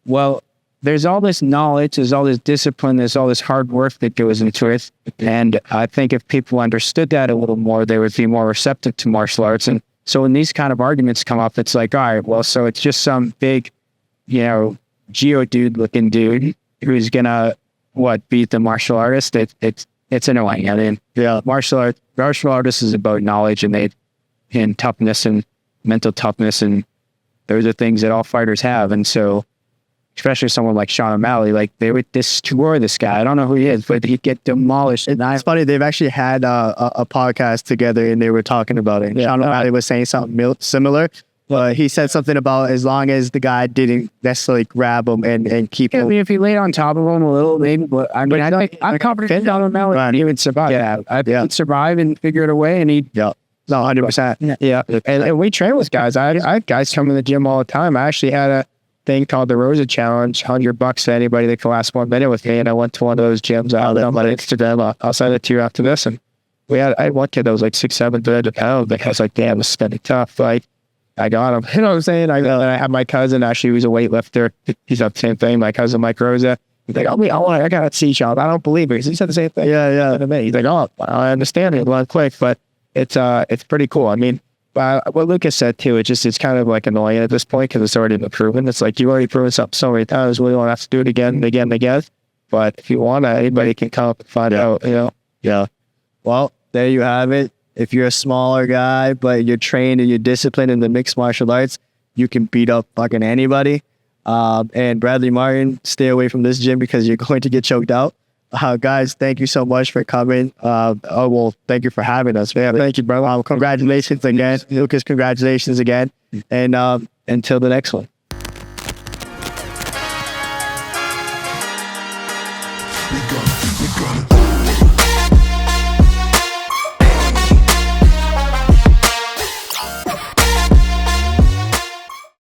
well, there's all this knowledge, there's all this discipline, there's all this hard work that goes into it. And I think if people understood that a little more, they would be more receptive to martial arts. And so when these kind of arguments come up, it's like, all right, well, so it's just some big, you know, Geodude looking dude who's gonna, beat the martial artist. It's annoying. I mean, martial artists is about knowledge and toughness and mental toughness. And those are things that all fighters have. And so, especially someone like Sean O'Malley, like they would destroy this guy. I don't know who he is, but he'd get demolished. It's funny. They've actually had a podcast together and they were talking about it. Sean O'Malley was saying something similar. But he said something about as long as the guy didn't necessarily grab him and keep him. I mean, if he laid on top of him a little, maybe. But I mean, I'm confident Sean O'Malley he would survive. He'd survive and figure it away, and he'd. No, 100%. Yeah. And we train with guys. I had guys come in the gym all the time. I actually had a thing called the Rosa Challenge, $100 to anybody that can last 1 minute with me. And I went to one of those gyms out on my Instagram. I'll send it to you after this. And I had one kid that was like 600-700 pounds. That was like, damn, this is gonna be tough. Like, I got him. You know what I'm saying? I had my cousin, actually, who's a weightlifter. He's up the same thing. My cousin, Mike Rosa. He's like, I got to see Sean. I don't believe it. He said the same thing. Yeah. He's like, oh, I understand it. Well, quick, but it's pretty cool. I mean, what Lucas said too, it's kind of like annoying at this point because it's already been proven. It's like, you've already proven something so many times. We don't have to do it again and again and again. But if you want to, anybody can come up and find out, Yeah. Well, there you have it. If you're a smaller guy, but you're trained and you're disciplined in the mixed martial arts, you can beat up fucking anybody. And Bradley Martin, stay away from this gym because you're going to get choked out. Guys, thank you so much for coming. Thank you for having us, man. Thank you, brother. Congratulations again. Lucas, congratulations again. And until the next one. We got it.